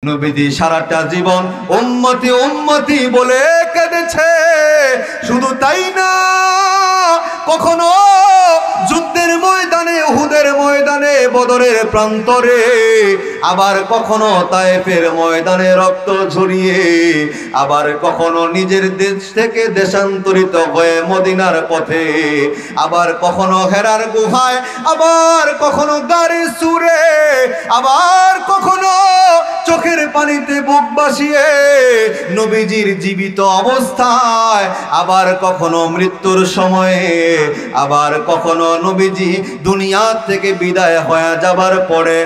নবীজি সারাটা জীবন উম্মতি উম্মতি বলে কেঁদেছে। শুধু তাই না, কখনো যুদ্ধের ময়দানে, উহুদের ময়দানে, বদরের প্রান্তরে, আবার কখনো তায়েফের ময়দানে রক্ত ঝরিয়ে, আবার কখনো নিজের দেশ থেকে দেশান্তরিত হয়ে মদিনার পথে, আবার কখনো হেরার গুহায়, আবার কখনো গাড়ি সুরে, আবার কখনো চোখের পানিতে বুক ভাসিয়ে নবীজির জীবিত অবস্থায়, আবার কখনো মৃত্যুর সময়ে, আবার কখনো নবীজি দুনিয়া থেকে বিদায় হয়ে যাবার পরে।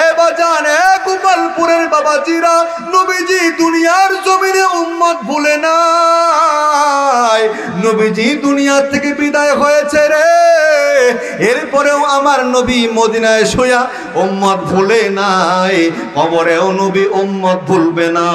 এ বাজান, এ গোপালপুরের বাবাজিরা, নবীজি দুনিয়ার জমিনে উম্মত ভুলে নাই। নবীজি দুনিয়া থেকে বিদায় হয়েছে রে, এরপরেও আমার নবী মদিনায় শুয়া উম্মত ভুলে নাই। কবরেও নবী উম্মত ভুলবে না,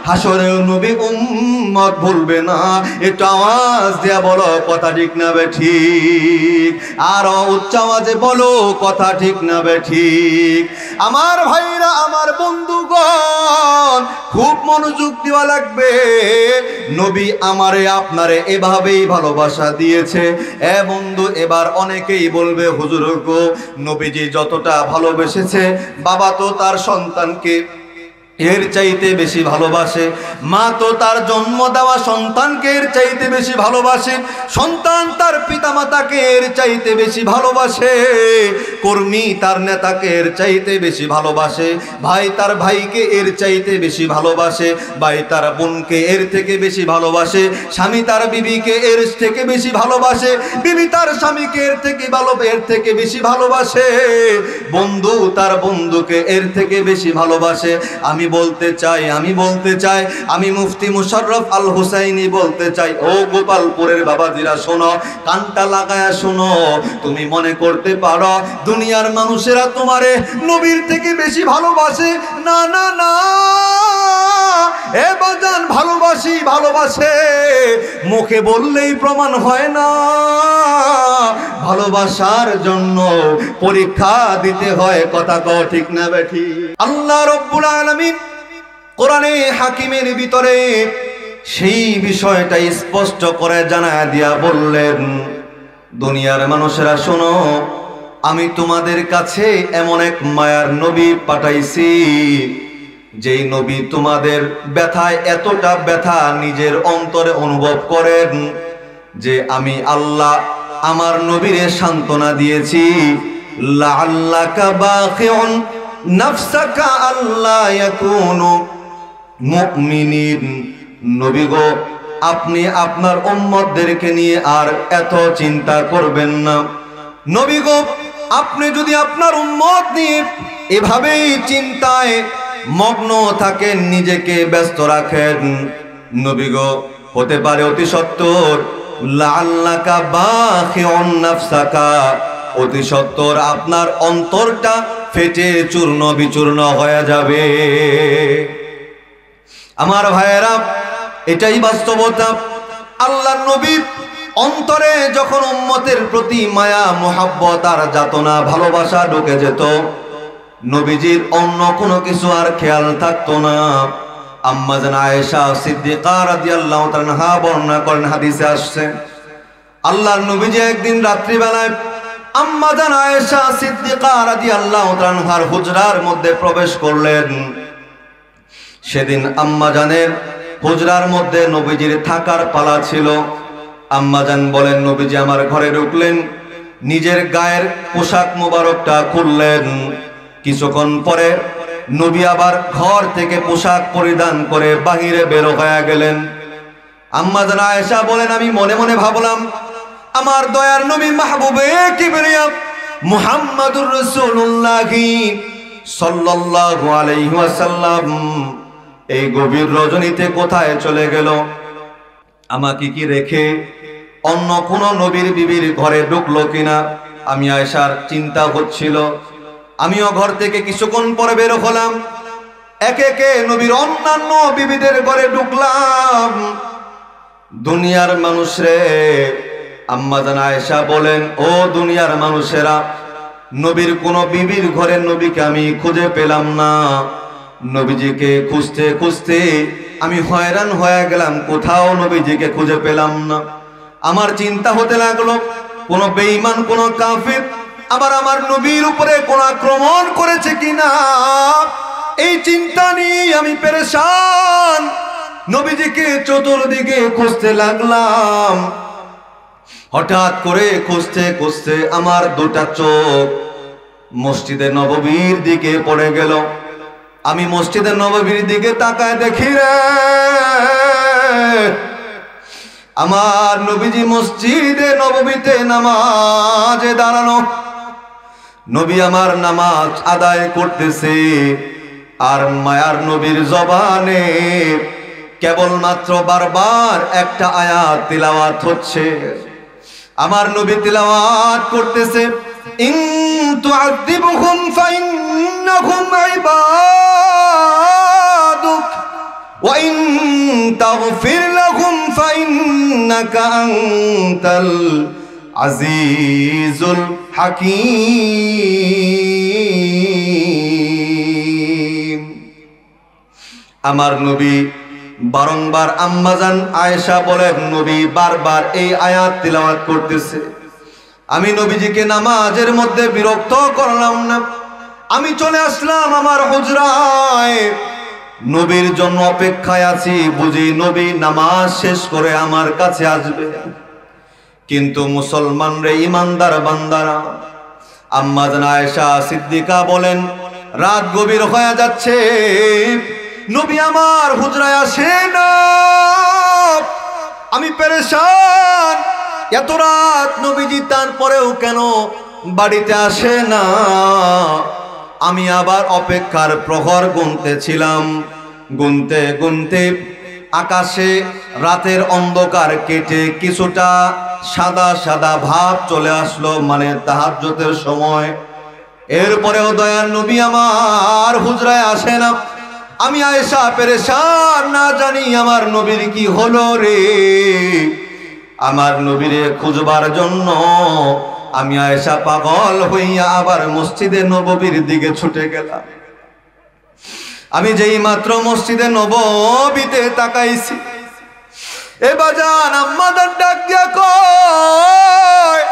হাসরেও নবী উম্মত ভুলবে না। একটু আওয়াজ দেয়া বলো, কথা ঠিক না বেঠিক? আরো উচ্চ আওয়াজে বলো, কথা ঠিক না বেঠিক? আমার ভাইরা, আমার বন্ধুগণ, খুব মনোযোগ দেওয়া লাগবে। নবী আমারে আপনারে এভাবেই ভালোবাসা দিয়েছে। এ বন্ধু, এবার অনেকেই বলবে, হুজুর গো, নবীজি যতটা ভালোবেসেছে, বাবা তো তার সন্তানকে এর চাইতে বেশি ভালোবাসে, মা তো তার জন্ম দেওয়া সন্তানকে এর চাইতে বেশি ভালোবাসে, সন্তান তার পিতামাতাকে এর চাইতে বেশি ভালোবাসে, কর্মী তার নেতাকে এর চাইতে বেশি ভালোবাসে, ভাই তার ভাইকে এর চাইতে বেশি ভালোবাসে, ভাই তার বোনকে এর থেকে বেশি ভালোবাসে, স্বামী তার বিবিকে এর থেকে বেশি ভালোবাসে, বিবি তার স্বামীকে এর থেকে বেশি ভালোবাসে, বন্ধু তার বন্ধুকে এর থেকে বেশি ভালোবাসে। আমি বলতে চাই, আমি মুফতি মুশাররফ আল হুসাইনি বলতে চাই, ও গোপালপুরের বাবাজিরা শোনো, কানটা লাগায়া শোনো। তুমি মনে করতে পারো দুনিয়ার মানুষেরা তোমারে নবীর থেকে বেশি ভালোবাসে, না না না, এ বাজান, ভালোবাসে, মুখে বললেই প্রমাণ হয় না। ভালোবাসার জন্য পরীক্ষা দিতে হয়, কথা কও ঠিক না বেঠি? আল্লাহ রাব্বুল আলামিন কোরআনে হাকিমের ভিতরে সেই বিষয়টা স্পষ্ট করে জানায় দিয়া বললেন, দুনিয়ার মানুষেরা শোনো, আমি তোমাদের কাছে এমন এক মায়ার নবী পাঠাইছি, যেই নবী তোমাদের ব্যথায় এতটা ব্যথা নিজের অন্তরে অনুভব করেন যে আমি আল্লাহ আমার নবীরে সান্ত্বনা দিয়েছি। লাআল্লাকা বাখিউন নাফসাকা আল্লা ইয়াকুনু মুমিনিন। নবী গো, আপনি আপনার উম্মতদেরকে নিয়ে আর এত চিন্তা করবেন না। নবী গো, আপনি যদি আপনার উম্মত নিয়ে এভাবেই চিন্তায় মগ্ন থাকেন, নিজেকে ব্যস্ত রাখেন, নবী গো, হতে পারে অতি সত্বর লাআল্লাকা বাখিউন নাফসাকা, অতি সত্বর আপনার অন্তরটা ফেটে চূর্ণ বিচূর্ণ হয়ে যাবে। আমার ভাইয়েরা, এটাই বাস্তবতা। আল্লাহর নবী অন্তরে যখন উম্মতের প্রতি মায়া, মোহাব্বত আর যাতনা, ভালোবাসা ঢুকে যেত, নবীজির অন্য কোনো কিছু আর খেয়াল থাকতো না। আম্মা জান আয়েশা সিদ্দিকা রাদিয়াল্লাহু তাআলা আনহা বর্ণনা করেন, হাদিসে আসছে, আল্লাহর নবীজি একদিন রাত্রিবেলায় আম্মা জান আয়েশা সিদ্দিকা রাদিয়াল্লাহু তাআলা আনহার হুজরার মধ্যে প্রবেশ করলেন। সেদিন আম্মা জানের হুজরার মধ্যে নবীজির থাকার পালা ছিল। আম্মা জান বলেন, নবীজি আমার ঘরে ঢুকলেন, নিজের গায়ের পোশাক মোবারকটা খুললেন। কিছুক্ষণ পরে নবী আবার ঘর থেকে পোশাক পরিধান করে বাহিরে বের হয়ে গেলেন। আম্মা জান আয়েশা বলেন, আমি মনে মনে ভাবলাম, আমার দয়ার নবী মাহবুবে কিবরিয়া মুহাম্মাদুর রাসূলুল্লাহ সাল্লাল্লাহু আলাইহি ওয়াসাল্লাম এই গভীর রজনীতে কোথায় চলে গেল? আমাকে কি রেখে অন্য কোন নবীর বিবির ঘরে ঢুকলো কিনা? আমি আয়েশার চিন্তা হচ্ছিল। আমিও ঘর থেকে কিছুক্ষণ পরে বের হলাম, একে একে নবীর অন্যান্য বিবিদের ঘরে ঢুকলাম। দুনিয়ার মানুষ রে, আম্মা জান আয়েশা বলেন, ও দুনিয়ার মানুষেরা, নবীর কোন বিবির ঘরে নবীকে আমি খুঁজে পেলাম না। নবীজিকে খুঁজতে খুঁজতে আমি হয়রান হয়ে গেলাম, কোথাও নবীজিকে খুঁজে পেলাম না। আমার চিন্তা হতে লাগলো কোন বেঈমান, কোন কাফির আবার আমার নবীর উপরে কোন আক্রমণ করেছে কিনা। এই চিন্তা নিয়ে আমি পেরেশান, নবীজিকে চতুর্দিকে খুঁজতে লাগলাম। হঠাৎ করে খুঁজতে খুঁজতে আমার দুটা চোখ মসজিদে নববীর দিকে পড়ে গেল। আমি মসজিদে নববীর দিকে তাকায় দেখি রে, আমার নবীজি মসজিদে নববীতে নামাজে দাঁড়ানো। নবী আমার নামাজ আদায় করতেছে, আর মায়ার নবীর জবানে কেবলমাত্র বারবার একটা আয়াত তিলাওয়াত হচ্ছে। আমার নবী তিলাওয়াত করতেছে, ইন তুআযিবহুম ফাইন্নাহুম ইবাদুক ওয়া ইন তাগফির লাহুম ফাইন্নাকা আনতাল আজিজুল হাকীম। আমার নবী বারংবার আম্মাজান আয়েশা বলেন, নবী বারবার এই আয়াত তিলাওয়াত করতেছে। আমি নবীজিকে নামাজের মধ্যে বিরক্ত করলাম না, আমি চলে আসলাম আমার হুজরায়। নবীর জন্য অপেক্ষায় আছি, বুঝি নবী নামাজ শেষ করে আমার কাছে আসবে। কিন্তু মুসলমান রে, ইমানদার বান্দারা, আম্মাজান আয়েশা সিদ্দিকা বলেন, রাত গভীর হয়ে যাচ্ছে, নবী আমার হুজরায় আসে না। আমি পেরেশান, এত রাত নবীজি তারপরেও কেন বাড়িতে আসে না। আমি আবার অপেক্ষার প্রহর গুনতেছিলাম। গুনতে গুনতে আকাশে রাতের অন্ধকার কেটে কিছুটা সাদা সাদা ভাব চলে আসলো, মানে তাহাজ্জুদের সময়। এরপরেও দয়ার নবী আমার হুজরায় আসে না। আমি আয়েশা পেরেশান, না জানি আমার নবীর কি হলো রে। আমার নবীরে খুঁজবার জন্য আমি আয়েশা পাগল হইয়া আবার মসজিদে নববীর দিকে ছুটে গেলাম। আমি যেই মাত্র মসজিদে নববীতে তাকাইছি, এ বাজান আম্মাদার ডাক দিয়া কয়,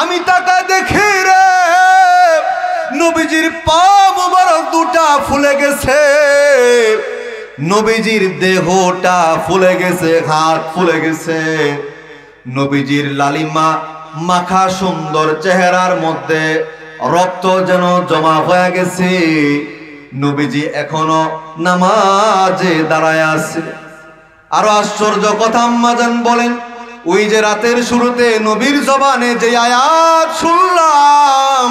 আমি তাকা দেখি রে, নবীজির পা মুবারক দুটা ফুলে গেছে, নবীজির দেহটা ফুলে গেছে, হাত ফুলে গেছে। নবীজির লালিমা মাখা সুন্দর চেহারার মধ্যে রক্ত যেন জমা হয়ে গেছে। নবীজি এখনো নামাজে দাঁড়ায় আছে। আরো আশ্চর্য কথা আম্মাজান বলেন, ওই যে রাতের শুরুতে নবীর জবানে যে আয়াত শুনলাম,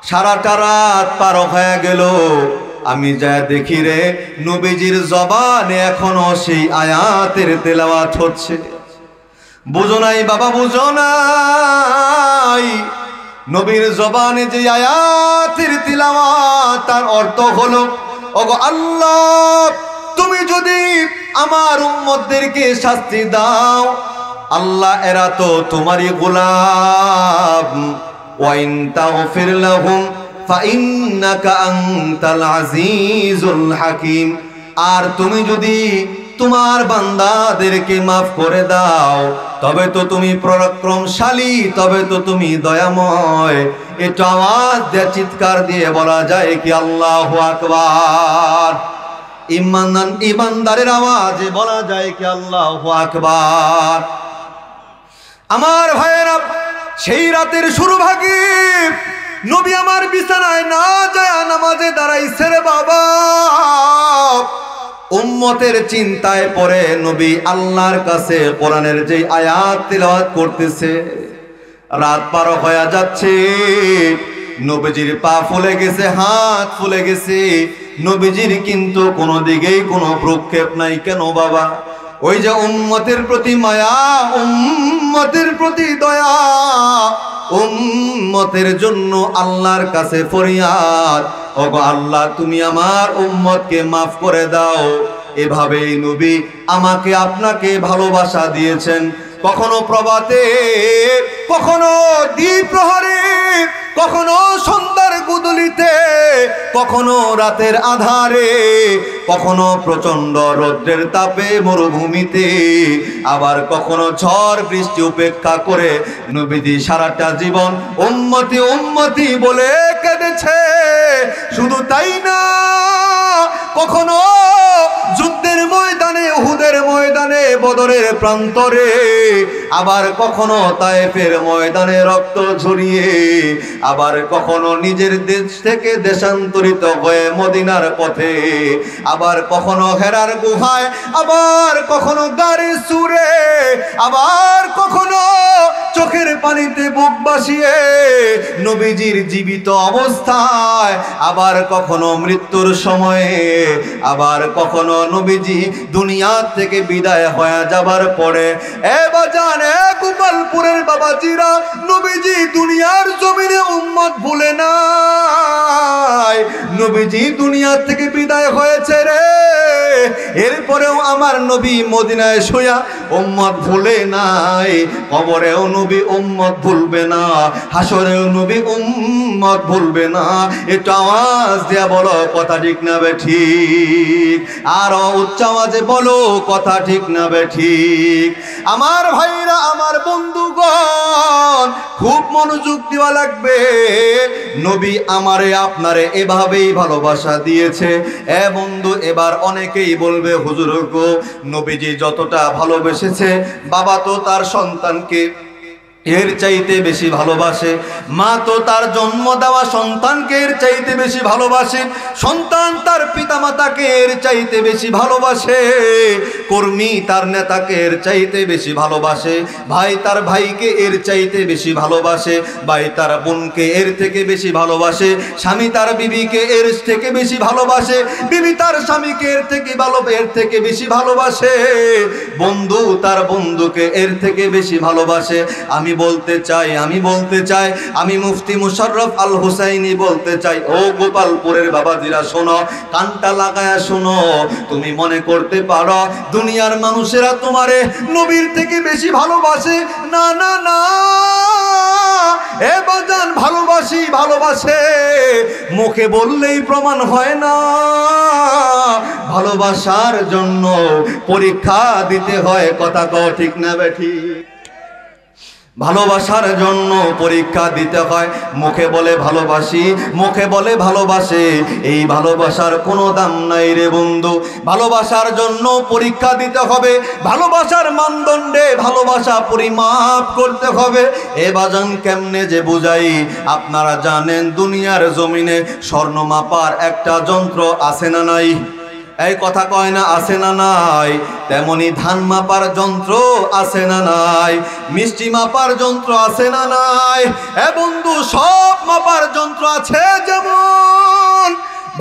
সারাটা রাত পার হয়ে গেল, আমি যা দেখি রে, নবীজির জবানে এখনো সেই আয়াতের তেলাওয়াত হচ্ছে। বুঝো নাই বাবা, বুঝো নাই, নবীর জবানে যে আয়াতের তিলাওয়াত, তার অর্থ হলো, ওগো আল্লাহ, তুমি যদি আমার উম্মতদেরকে শাস্তি দাও, আল্লাহ এরা তো তোমারই গোলাম, ওয়া ইন তাগফির লাহুম ফাইন্নাকা আনতাল আজিজুল হাকীম। আর তুমি যদি তোমার বান্দাদেরকে মাফ করে দাও, তবে তো তুমি পরাক্রমশালী, তবে তো তুমি দয়াময়। এটা আওয়াজ দিয়ে চিৎকার দিয়ে বলা যায় কি আল্লাহু আকবার। ইমানদারের আওয়াজে বলা যায় কি আল্লাহু আকবার। আমার ভাইয়েরা, সেই রাতের শুরু ভাগে নবী আমার বিছানায় না যায় নামাজে দাঁড়াইছে রে বাবা। উম্মতের চিন্তায় পড়ে নবী আল্লাহর কাছে কোরআনের যে আয়াত তিলাওয়াত করতেছে। রাত পার হয়ে যাচ্ছে, নবীজির পা ফুলে গেছে, হাত ফুলে গেছে, নবীজির কিন্তু কোনো দিকেই কোনো প্রক্ষেপ নাই। কেন বাবা? ওই যে উম্মতের প্রতি মায়া, উম্মতের প্রতি দয়া, উম্মতের জন্য আল্লাহর কাছে ফরিয়াদ, ওগো আল্লাহ তুমি আমার উম্মতকে মাফ করে দাও। এভাবেই নবী আমাকে আপনাকে ভালোবাসা দিয়েছেন। কখনো প্রভাতে, কখনো দ্বিপ্রহরে, কখনো সন্ধ্যার গুদুলিতে, কখনো রাতের আধারে, কখনো প্রচন্ড রৌদ্রের তাপে মরুভূমিতে, আবার কখনো ঝড় বৃষ্টি উপেক্ষা করে নবীজি সারাটা জীবন উম্মতি উম্মতি বলে কেঁদেছে। শুধু তাই না, কখনো যুদ্ধের ময়দানে, উহুদের ময়দানে, বদরের প্রান্তরে, আবার কখনো তায়েফের ময়দানে রক্ত ঝরিয়ে, আবার কখনো নিজের দেশ থেকে দেশান্তরিত হয়ে মদিনার পথে, আবার কখনো হেরার গুহায়, আবার কখনো গাড়ি সুরে, আবার কখনো চোখের পানিতে বুক বাসিয়ে নবীজির জীবিত অবস্থায়, আবার কখনো মৃত্যুর সময়ে, আবার কখনো নবীজি দুনিয়া থেকে বিদায় হয়ে যাবার পরে, গোপালপুরের বাবাজিরা, নবীজি দুনিয়ার জমিনে উম্মত ভুলে নাই। নবীজি দুনিয়া থেকে বিদায় হয়েছে রে, এরপরেও আমার নবী মদিনায় শুয়া উম্মত ভুলে নাই। কবরেও নবী উম্মত ভুলবে না, হাসরেও নবী উম্মত ভুলবে না। একটু আওয়াজ দিয়া বলো কথা ঠিক না বেঠিক? আরো উচ্চ আওয়াজে বলো কথা ঠিক না বেঠিক? আমার ভাইরা, আমার বন্ধুগণ, খুব মনোযোগ দেওয়া লাগবে। নবী আমারে আপনারে এভাবেই ভালোবাসা দিয়েছে। এ বন্ধু, এবার অনেকেই বলবে হুজুর গো, নবীজি যতটা ভালোবেসেছে, বাবা তো তার সন্তানকে এর চাইতে বেশি ভালোবাসে, মা তো তার জন্ম দেওয়া সন্তানকে এর চাইতে বেশি ভালোবাসে, সন্তান তার পিতামাতাকে এর চাইতে বেশি ভালোবাসে, কর্মী তার নেতাকে এর চাইতে বেশি ভালোবাসে, ভাই তার ভাইকে এর চাইতে বেশি ভালোবাসে, ভাই তার বোনকে এর থেকে বেশি ভালোবাসে, স্বামী তার বিবিকে এর থেকে বেশি ভালোবাসে, বিবি তার স্বামীকে এর থেকে বেশি ভালোবাসে, বন্ধু তার বন্ধুকে এর থেকে বেশি ভালোবাসে। আমি বলতে চাই, আমি মুফতি মুশাররফ আল হুসাইনি বলতে চাই, ও গোপালপুরের বাবাজিরা শোনো, কানটা লাগায়া শোনো। তুমি মনে করতে পারো দুনিয়ার মানুষেরা তোমারে নবীর থেকে বেশি ভালোবাসে, না না না, এ বাজান ভালোবাসে, মুখে বললেই প্রমাণ হয় না। ভালোবাসার জন্য পরীক্ষা দিতে হয়, কথা কও ঠিক না বেঠি? ভালোবাসার জন্য পরীক্ষা দিতে হয়। মুখে বলে ভালোবাসি, মুখে বলে ভালোবাসে, এই ভালোবাসার কোনো দাম নাই রে বন্ধু। ভালোবাসার জন্য পরীক্ষা দিতে হবে, ভালোবাসার মানদণ্ডে ভালোবাসা পরিমাপ করতে হবে। এ বাজান কেমনে যে বুঝাই? আপনারা জানেন দুনিয়ার জমিনে স্বর্ণ মাপার একটা যন্ত্র আছে না নাই? এই কথা কয় না আছে না নাই? তেমনি ধান মাপার যন্ত্র আছে না নাই? মিষ্টি মাপার যন্ত্র আছে না নাই? এ বন্ধু, সব মাপার যন্ত্র আছে, যেমন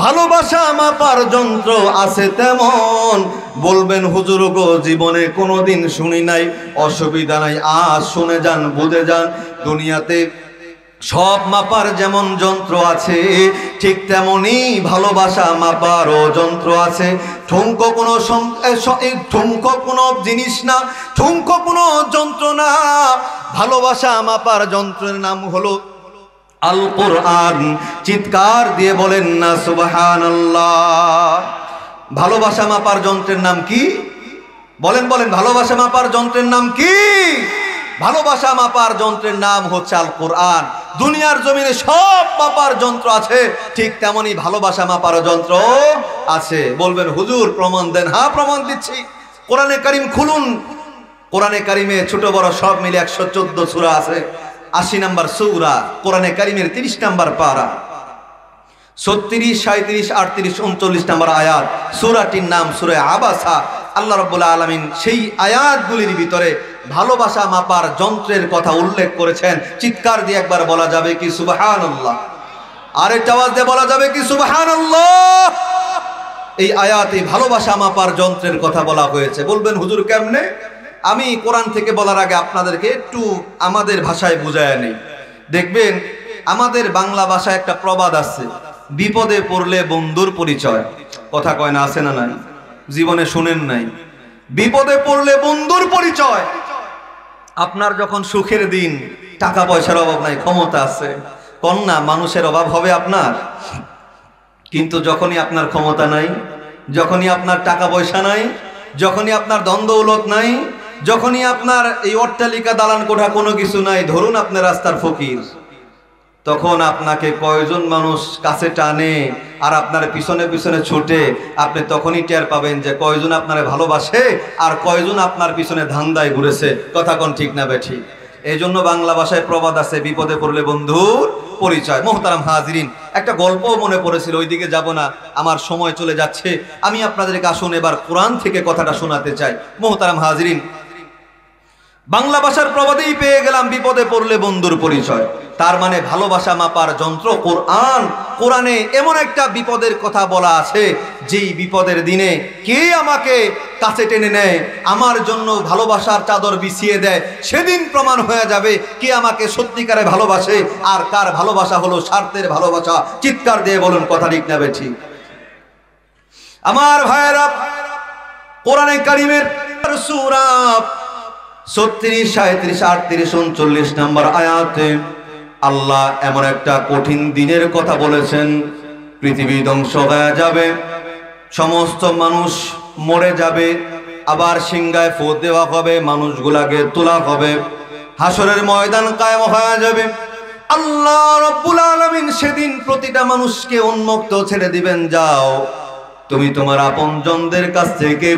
ভালোবাসা মাপার যন্ত্র আছে তেমন। বলবেন হুজুর গো, জীবনে কোনোদিন শুনি নাই। অসুবিধা নাই, আজ শুনে যান, বুঝে যান। দুনিয়াতে সব মাপার যেমন যন্ত্র আছে, ঠিক তেমনি ভালোবাসা মাপারও যন্ত্র আছে। ঠুমকো কোনো জিনিস না, ঠুমকো কোনো যন্ত্র না। ভালোবাসা মাপার যন্ত্রের নাম হলো আল কোরআন। চিৎকার দিয়ে বলেন না সুবহানাল্লাহ। ভালোবাসা মাপার যন্ত্রের নাম কি? বলেন, ভালোবাসা মাপার যন্ত্রের নাম কি? ভালোবাসা মাপার যন্ত্রের নাম হচ্ছে আল কোরআন। দুনিয়ার জমিনে সব মাপার যন্ত্র আছে, ঠিক তেমনি ভালোবাসা মাপার যন্ত্র আছে। বলবেন হুজুর প্রমাণ দেন। হ্যাঁ, প্রমাণ দিচ্ছি। কোরআনে কারিম খুলুন। কোরআনে কারিমে ছোট বড় সব মিলে 114 সূরা আছে। 80 নম্বর সূরা কোরআনে কারিমের 30 নম্বর পারা, 36, 37, 38, 39 নম্বর আয়াত। সূরাটির নাম সূরা আবাসা। আল্লাহ রাব্বুল আলামিন সেই আয়াতগুলির ভিতরে ভালোবাসা মাপার যন্ত্রের কথা উল্লেখ করেছেন। চিৎকার দিয়ে একবার বলা যাবে কি সুবহানাল্লাহ? আরেকটা আওয়াজ দিয়ে বলা যাবে কি সুবহানাল্লাহ? এই আয়াতে ভালোবাসা মাপার যন্ত্রের কথা বলা হয়েছে। বলবেন হুজুর কেমনে? আমি কোরআন থেকে বলার আগে আপনাদেরকে একটু আমাদের ভাষায় বুঝায় নেই। দেখবেন আমাদের বাংলা ভাষায় একটা প্রবাদ আছে, বিপদে পড়লে বন্ধুর পরিচয়। কথা কয় না, আছে না নাই? জীবনে শুনেন নাই? বিপদে পড়লে বন্ধুর পরিচয়। আপনার যখন সুখের দিন, টাকা পয়সার অভাব নাই, ক্ষমতা আছে, কন্যা মানুষের অভাব হবে আপনার, কিন্তু যখনই আপনার ক্ষমতা নাই, যখনই আপনার টাকা পয়সা নাই, যখনই আপনার দ্বন্দ্ব দৌলত নাই, যখনই আপনার এই অট্টালিকা দালান কোঠা কোনো কিছু নাই, ধরুন আপনার রাস্তার ফকির, তখন আপনাকে কয়জন মানুষ কাছে টানে আর আপনার পিছনে পিছনে ছুটে, আপনি তখনই টের পাবেন যে কয়জন আপনারে ভালোবাসে আর কয়জন আপনার পিছনে ধান্দায় ঘুরেছে। কথা কোন ঠিক না বেঠিক? এই জন্য বাংলা ভাষায় প্রবাদ আছে, বিপদে পড়লে বন্ধুর পরিচয়। মোহতারাম হাজিরিন, একটা গল্প মনে পড়েছিল, ওইদিকে যাব না, আমার সময় চলে যাচ্ছে। আমি আপনাদেরকে আসুন এবার কোরআন থেকে কথাটা শোনাতে চাই। মোহতারাম হাজিরিন, বাংলা ভাষার প্রবাদেই পেয়ে গেলাম বিপদে পড়লে বন্ধুর পরিচয়। তার মানে ভালোবাসা মাপার যন্ত্র কোরআন। কোরআনে এমন একটা বিপদের কথা বলা আছে, যেই বিপদের দিনে কে আমাকে কাছে টেনে নেয়, আমার জন্য ভালোবাসার চাদর বিছিয়ে দেয়, সেদিন প্রমাণ হয়ে যাবে কে আমাকে সত্যিকারে ভালোবাসে আর কার ভালোবাসা হলো স্বার্থের ভালোবাসা। চিৎকার দিয়ে বলুন, কথা ঠিক না বেঠিক? আমার ভাইয়েরা, কোরআনে কারিমের সূরা 36, 37, 38, 39 নম্বর আয়াতে আল্লাহ এমন একটা কঠিন দিনের কথা বলেছেন, পৃথিবী ধ্বংস হয়ে যাবে, সমস্ত মানুষ মরে যাবে, আবার সিংহায় ফু দেওয়া হবে, মানুষগুলাকে তোলা হবে, হাসরের ময়দান কায়েম হয়ে যাবে। আল্লাহ রাব্বুল আলামিন সেদিন প্রতিটা মানুষকে উন্মুক্ত ছেড়ে দিবেন, যাও তুমি তোমার আপনজনদের কাছ থেকে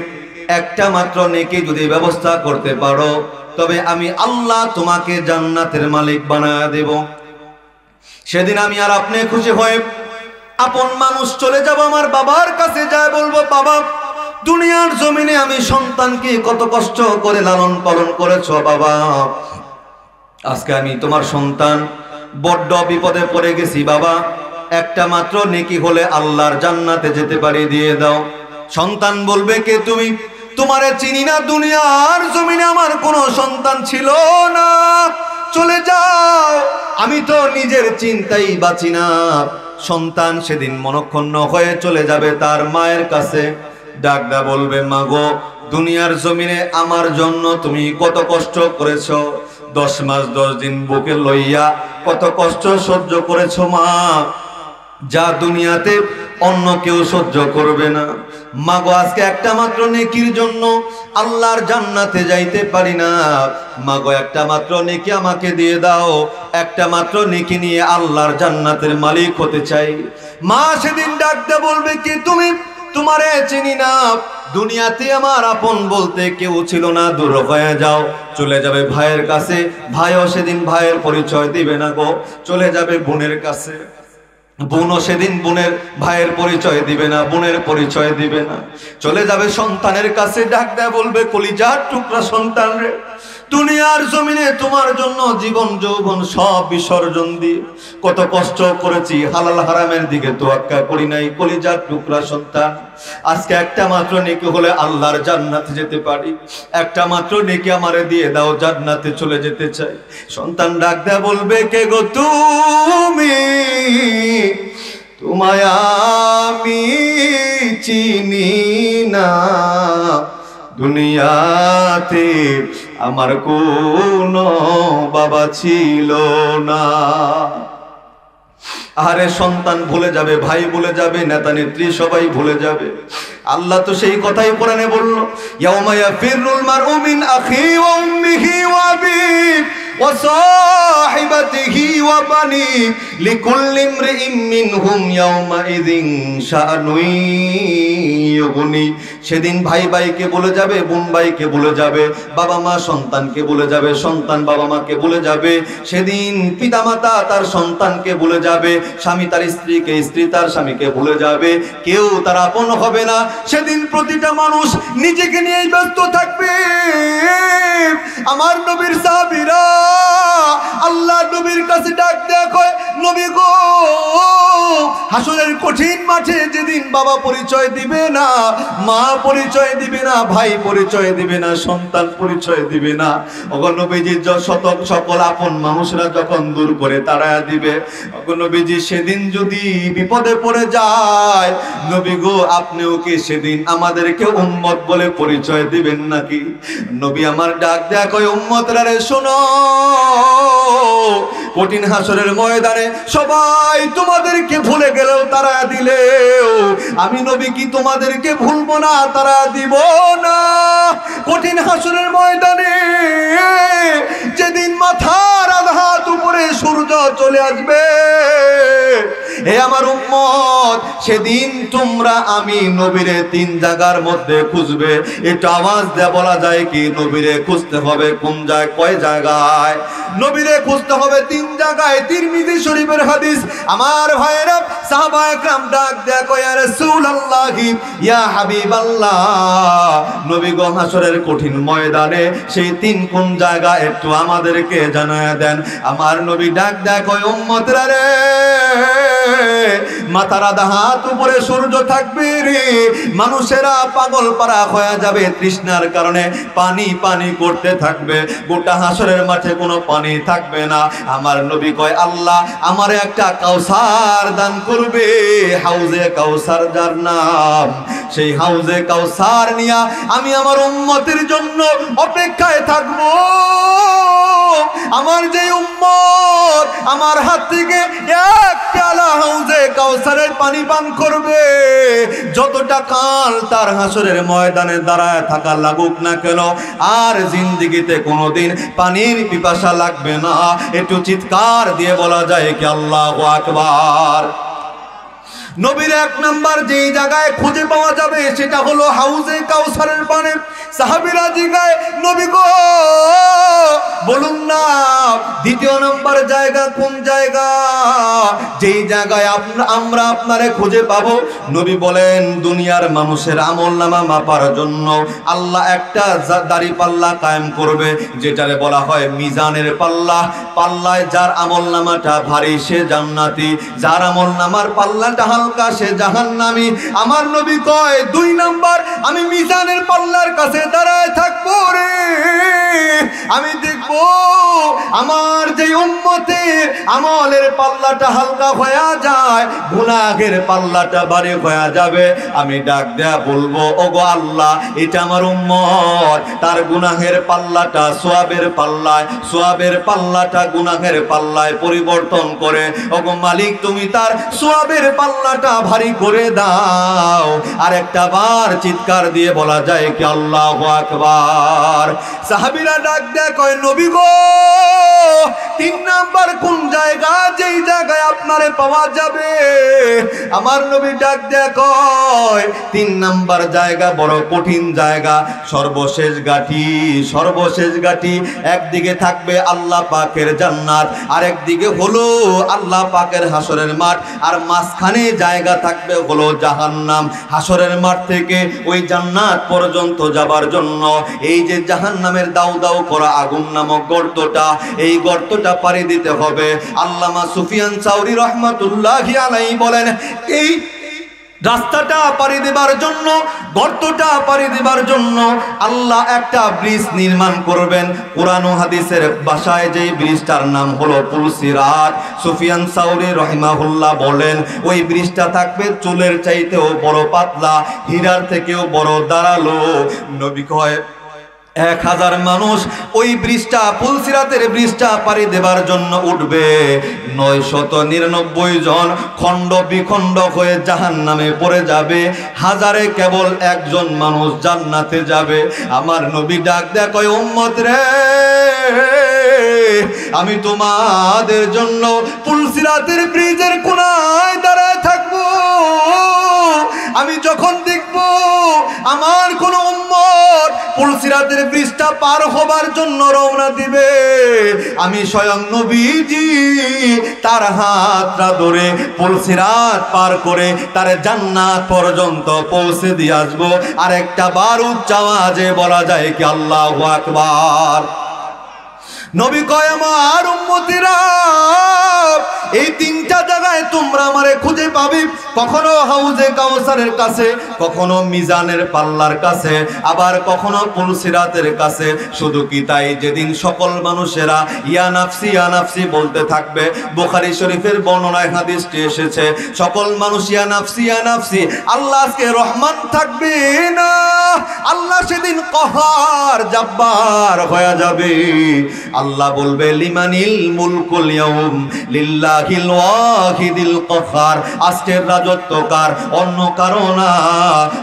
একটা মাত্র নেকি যদি ব্যবস্থা করতে পারো, তবে আমি আল্লাহ তোমাকে জান্নাতের মালিক বানায়া দেব। সেদিন আমি আর আপনি খুশি হয়ে আপন মানুষ চলে যাব আমার বাবার কাছে, যায় বলবো, বাবা দুনিয়ার জমিনে আমি সন্তানকে কত কষ্ট করে লালন পালন করেছো বাবা, আজকে আমি তোমার সন্তান বড্ড বিপদে পড়ে গেছি বাবা, একটা মাত্র নেকি হলে আল্লাহর জান্নাতে যেতে পারি, দিয়ে দাও। সন্তান বলবে, কে তুমি? তোমারে চিনি না, দুনিয়ার জমিনে আমার কোনো সন্তান ছিল না, চলে যাও, আমি তো নিজের চিন্তাই বাঁচি না। সন্তান সেদিন মনক্ষুণ্ণ হয়ে চলে যাবে তার মায়ের কাছে, ডাকদা বলবে, মা গো দুনিয়ার জমিনে আমার জন্য তুমি কত কষ্ট করেছো, 10 মাস 10 দিন বুকে লইয়া কত কষ্ট সহ্য করেছো মা, যা দুনিয়াতে অন্য কেউ সহ্য করবে না। মাগো আজকে একটা মাত্র নেকির জন্য আল্লাহর জান্নাতে যাইতে পারি না, মাগো একটা মাত্র নেকি আমাকে দিয়ে দাও, একটা মাত্র নেকি নিয়ে আল্লাহর জান্নাতের মালিক হতে চাই। মা সেদিন ডাকতে বলবে, কি তুমি? তোমারে চিনি না, দুনিয়াতে আমার আপন বলতে কেউ ছিল না, দূর হয়ে যাও। চলে যাবে ভাইয়ের কাছে, ভাইও সেদিন ভাইয়ের পরিচয় দিবে না গো, চলে যাবে বোনের কাছে, বোনও সেদিন বোনের ভাইয়ের পরিচয় দিবে না, বোনের পরিচয় দিবে না। চলে যাবে সন্তানের কাছে, ডাক দেয় বলবে, কলিজার টুকরা সন্তান রে, দুনিয়ার জমিনে তোমার জন্য জীবন যৌবন সব বিসর্জন দিয়ে কত কষ্ট করেছি, হালাল হারামের দিকে তোয়াক্কা করি নাই, কলিজার টুকরা সন্তান, আজকে একটা মাত্র নেকি হলে আল্লাহর জান্নাতে যেতে পারি, একটা মাত্র নেকি আমারে দিয়ে দাও, জান্নাতে চলে যেতে চাই। সন্তান ডাক দেয়া বলবে, কে গো তুমি? তোমায় আমি চিনি না, দুনিয়াতে আমার কোনো বাবা ছিল না। আরে সন্তান ভুলে যাবে, ভাই ভুলে যাবে, নেতা নেত্রী সবাই ভুলে যাবে। আল্লাহ তো সেই কথাই কোরআনে বলল, ইয়াউমা ইয়াফিরুল মারউ মিন আখি ওয়া উম্মিহি ওয়া আবিহি ওয়া সাহিবাতিহি ওয়া বানি লিকুল্লি ইমরিইম মিনহুম ইয়াউমা ইযিন শাআনুন ইউগনি। সেদিন ভাই ভাইকে ভুলে যাবে, বোন ভাইকে ভুলে যাবে, বাবা মা সন্তানকে ভুলে যাবে, সন্তান বাবা মাকে ভুলে যাবে। সেদিন পিতামাতা তার সন্তানকে ভুলে যাবে, স্বামী তার স্ত্রীকে, স্ত্রী তার স্বামীকে ভুলে যাবে, কেউ তার আপন হবে না। সেদিন প্রতিটা মানুষ নিজেকে নিয়েই ব্যস্ত থাকবে। আমার নবীর সাহাবীরা আল্লাহ নবীর কাছে ডাক দেয়া কয়, নবী গো হাসরের কঠিন মাঠে যেদিন বাবা পরিচয় দিবে না, মা পরিচয় দিবে না, ভাই পরিচয় দিবে না, সন্তান পরিচয় দিবে না, ওগো নবীজি সকল আপন মানুষরা যখন দূর করে তাড়ায়া দিবে, ওগো নবীজি সেদিন যদি বিপদে পড়ে যায়, নবী গো আপনিও কি সেদিন আমাদেরকে উম্মত বলে পরিচয় দিবেন নাকি? নবী আমার ডাক দেয়া কয়, উম্মতরা রে শোনো, কঠিন হাসরের ময়দানে সবাই তোমাদেরকে ভুলে গেলেও তারা দিলেও আমি নবী কি তোমাদেরকে ভুলবো না, তারা দিব না। কঠিন হাসরের ময়দানে যেদিন মাথার আধা হাত উপরে সূর্য চলে আসবে, হে আমার উম্মত, সেদিন তোমরা আমি নবীরে 3 জায়গার মধ্যে খুঁজবে। একটু আওয়াজ দিয়ে বলা যায় কি নবীরে খুঁজতে হবে কোন জায়গায়, কয় জায়গায়? নবীরে খুঁজতে হবে 3 জায়গায়। তিরমিজি শরীফের হাদিস। আমার ভাইরা সাহাবায়ে کرام ডাক দেয়া কয়, ইয়া রাসূলুল্লাহ, ইয়া হাবিবাল্লাহ, নবী গো হাসরের কঠিন ময়দানে সেই 3 কোন জায়গা একটু আমাদেরকে জানায় দেন। আমার নবী ডাক দেয়া কয়, উম্মতরা রে, মাথার আধা হাত উপরে সূর্য থাকবে রে, মানুষেরা পাগল পারা হয়ে যাবে, তৃষ্ণার কারণে পানি পানি করতে থাকবে, গোটা হাসরের মাঠে কোনো পানি থাকবে না। আমার নবী কয়, আল্লাহ আমারে একটা কাউসার দান করবে, হাউজে কাউসার যার নাম, সেই হাউজে কাউসার নিয়া আমি আমার উম্মতের জন্য অপেক্ষায় থাকবো। আমার যে উম্মত আমার হাত থেকে এক পেয়ালা হাউজে কাউসারের পানি পান করবে, যতটা কাল তার হাসরের ময়দানে দাঁড়ায় থাকা লাগুক না কেন, আর জিন্দেগিতে কোনোদিন পানির পিপাসা লাগবে না। একটু চিৎকার দিয়ে বলা যায় কি আল্লাহু আকবার। নবীর 1 নাম্বার যেই জায়গায় খুঁজে পাওয়া যাবে সেটা হলো হাউজে কাউসারের পানি। সাহাবীরা জিগায়, নবী গো বলুন না 2 নাম্বার জায়গা কোন জায়গা, যেই জায়গায় আমরা আপনারে খুঁজে পাবো? নবী বলেন, দুনিয়ার মানুষের আমলনামা মাপার জন্য আল্লাহ একটা দাঁড়িপাল্লা কায়েম করবে, যেটারে বলা হয় মিজানের পাল্লা। পাল্লায় যার আমলনামাটা ভারী সে জান্নাতি, যার আমলনামার পাল্লাটা হালকা সে জাহান্নামী। আমার নবী কয়, 2 নাম্বার আমি মিজানের পাল্লার কাছে দাঁড়ায় থাকবো রে, আমি দেখবো আমার যে উম্মতের আমলের পাল্লাটা হালকা হয়ে যায়, গুনাহের পাল্লাটা ভারী হয়ে যাবে। আমি ডাক দেয়া বলবো, ওগো আল্লাহ, এটা আমার উম্মত, তার গুনাহের পাল্লাটা সওয়াবের পাল্লায়, সওয়াবের পাল্লাটা গুনাহের পাল্লায় পরিবর্তন করে, ওগো মালিক তুমি তার সওয়াবের পাল্লাটা ভারী করে দাও। আর একটা বার চিৎকার দিয়ে বলা যায় কি আল্লাহু আকবার। সাহাবীরা ডাক দেয়া কয়, নবী গো 3 নাম্বার কোন জায়গা, যেই জায়গায় আপনারে পাওয়া যাবে? আমার নবী ডাক দেয়া কয়, 3 নাম্বার জায়গা বড় কঠিন জায়গা, সর্বশেষ ঘাটি, সর্বশেষ ঘাটি। একদিকে থাকবে আল্লাহ পাকের জান্নাত, আর একদিকে হলো আল্লাহ পাকের হাসরের মাঠ, আর মাঝখানে জায়গা থাকবে হলো জাহান্নাম। হাসরের মাঠ থেকে ওই জান্নাত পর্যন্ত যাবার জন্য এই যে জাহান্নামের দাউ দাউ করা আগুন নামক গর্তটা, এই গর্তটা পাড়ি দিতে হবে। আল্লামা সুফিয়ান সাউরি রহমাতুল্লাহি আলাইহি বলেন, এই রাস্তাটা পাড়ি দেবার জন্য, গর্তটা পাড়ি দেবার জন্য আল্লাহ একটা ব্রিজ নির্মাণ করবেন। কোরআন ও হাদিসের ভাষায় যেই ব্রিজটার নাম হলো পুল সিরাত। সুফিয়ান সাউরি রাহিমাহুল্লাহ বলেন, ওই ব্রিজটা থাকবে চুলের চাইতেও বড় পাতলা, হীরার থেকেও বড় ধারালো। নবী কয়, 1000 মানুষ ওই ব্রিজটা, পুলসিরাতের ব্রিজটা পাড়ি দেবার জন্য উঠবে। 999 জন খণ্ড বিখণ্ড হয়ে জাহান্নামে পড়ে যাবে, 1000-এ কেবল 1 জন মানুষ জান্নাতে যাবে। আমার নবী ডাক দেয়া কয়, উম্মত রে, আমি তোমাদের জন্য পুলসিরাতের ব্রিজের কোনায় দাঁড়ায় থাকবো। আমি যখন দেখবো আমার কোন উম্মত পুলসিরাতের ব্রিজটা পার হবার জন্য রওনা দিবে, আমি স্বয়ং নবীজি তার হাতটা ধরে পুলসিরাত পার করে তার জান্নাত পর্যন্ত পৌঁছে দিয়ে আসবো। আর একটা বার উচ্চ আওয়াজে বলা যায় কি আল্লাহু আকবার। নবী কয়, আমার উম্মতিরা, এই 3টা জায়গায় তোমরা আমারে খুঁজে পাবে। কখনো হাউজে কাউসারের কাছে, কখনো মিজানের পাল্লার কাছে, আবার কখনো পুলসিরাতের কাছে। শুধু কি তাই, যেদিন সকল মানুষেরা ইয়া নাফসি ইয়া নাফসি বলতে থাকবে, বুখারী শরীফের বর্ণনায় হাদিসটি এসেছে, সকল মানুষ ইয়া নাফসি ইয়া নাফসি, আল্লাহ আজকে রহমান থাকবে না। আল্লাহ সেদিন সেদিন কহার জব্বার হয়ে যাবে। আল্লাহ বলবে লিমানিল মুলকুল ইয়াউম লিল্লাহিল ওয়াহিদিল কহার, আজকের রাজত্ব কার, অন্য কারো না।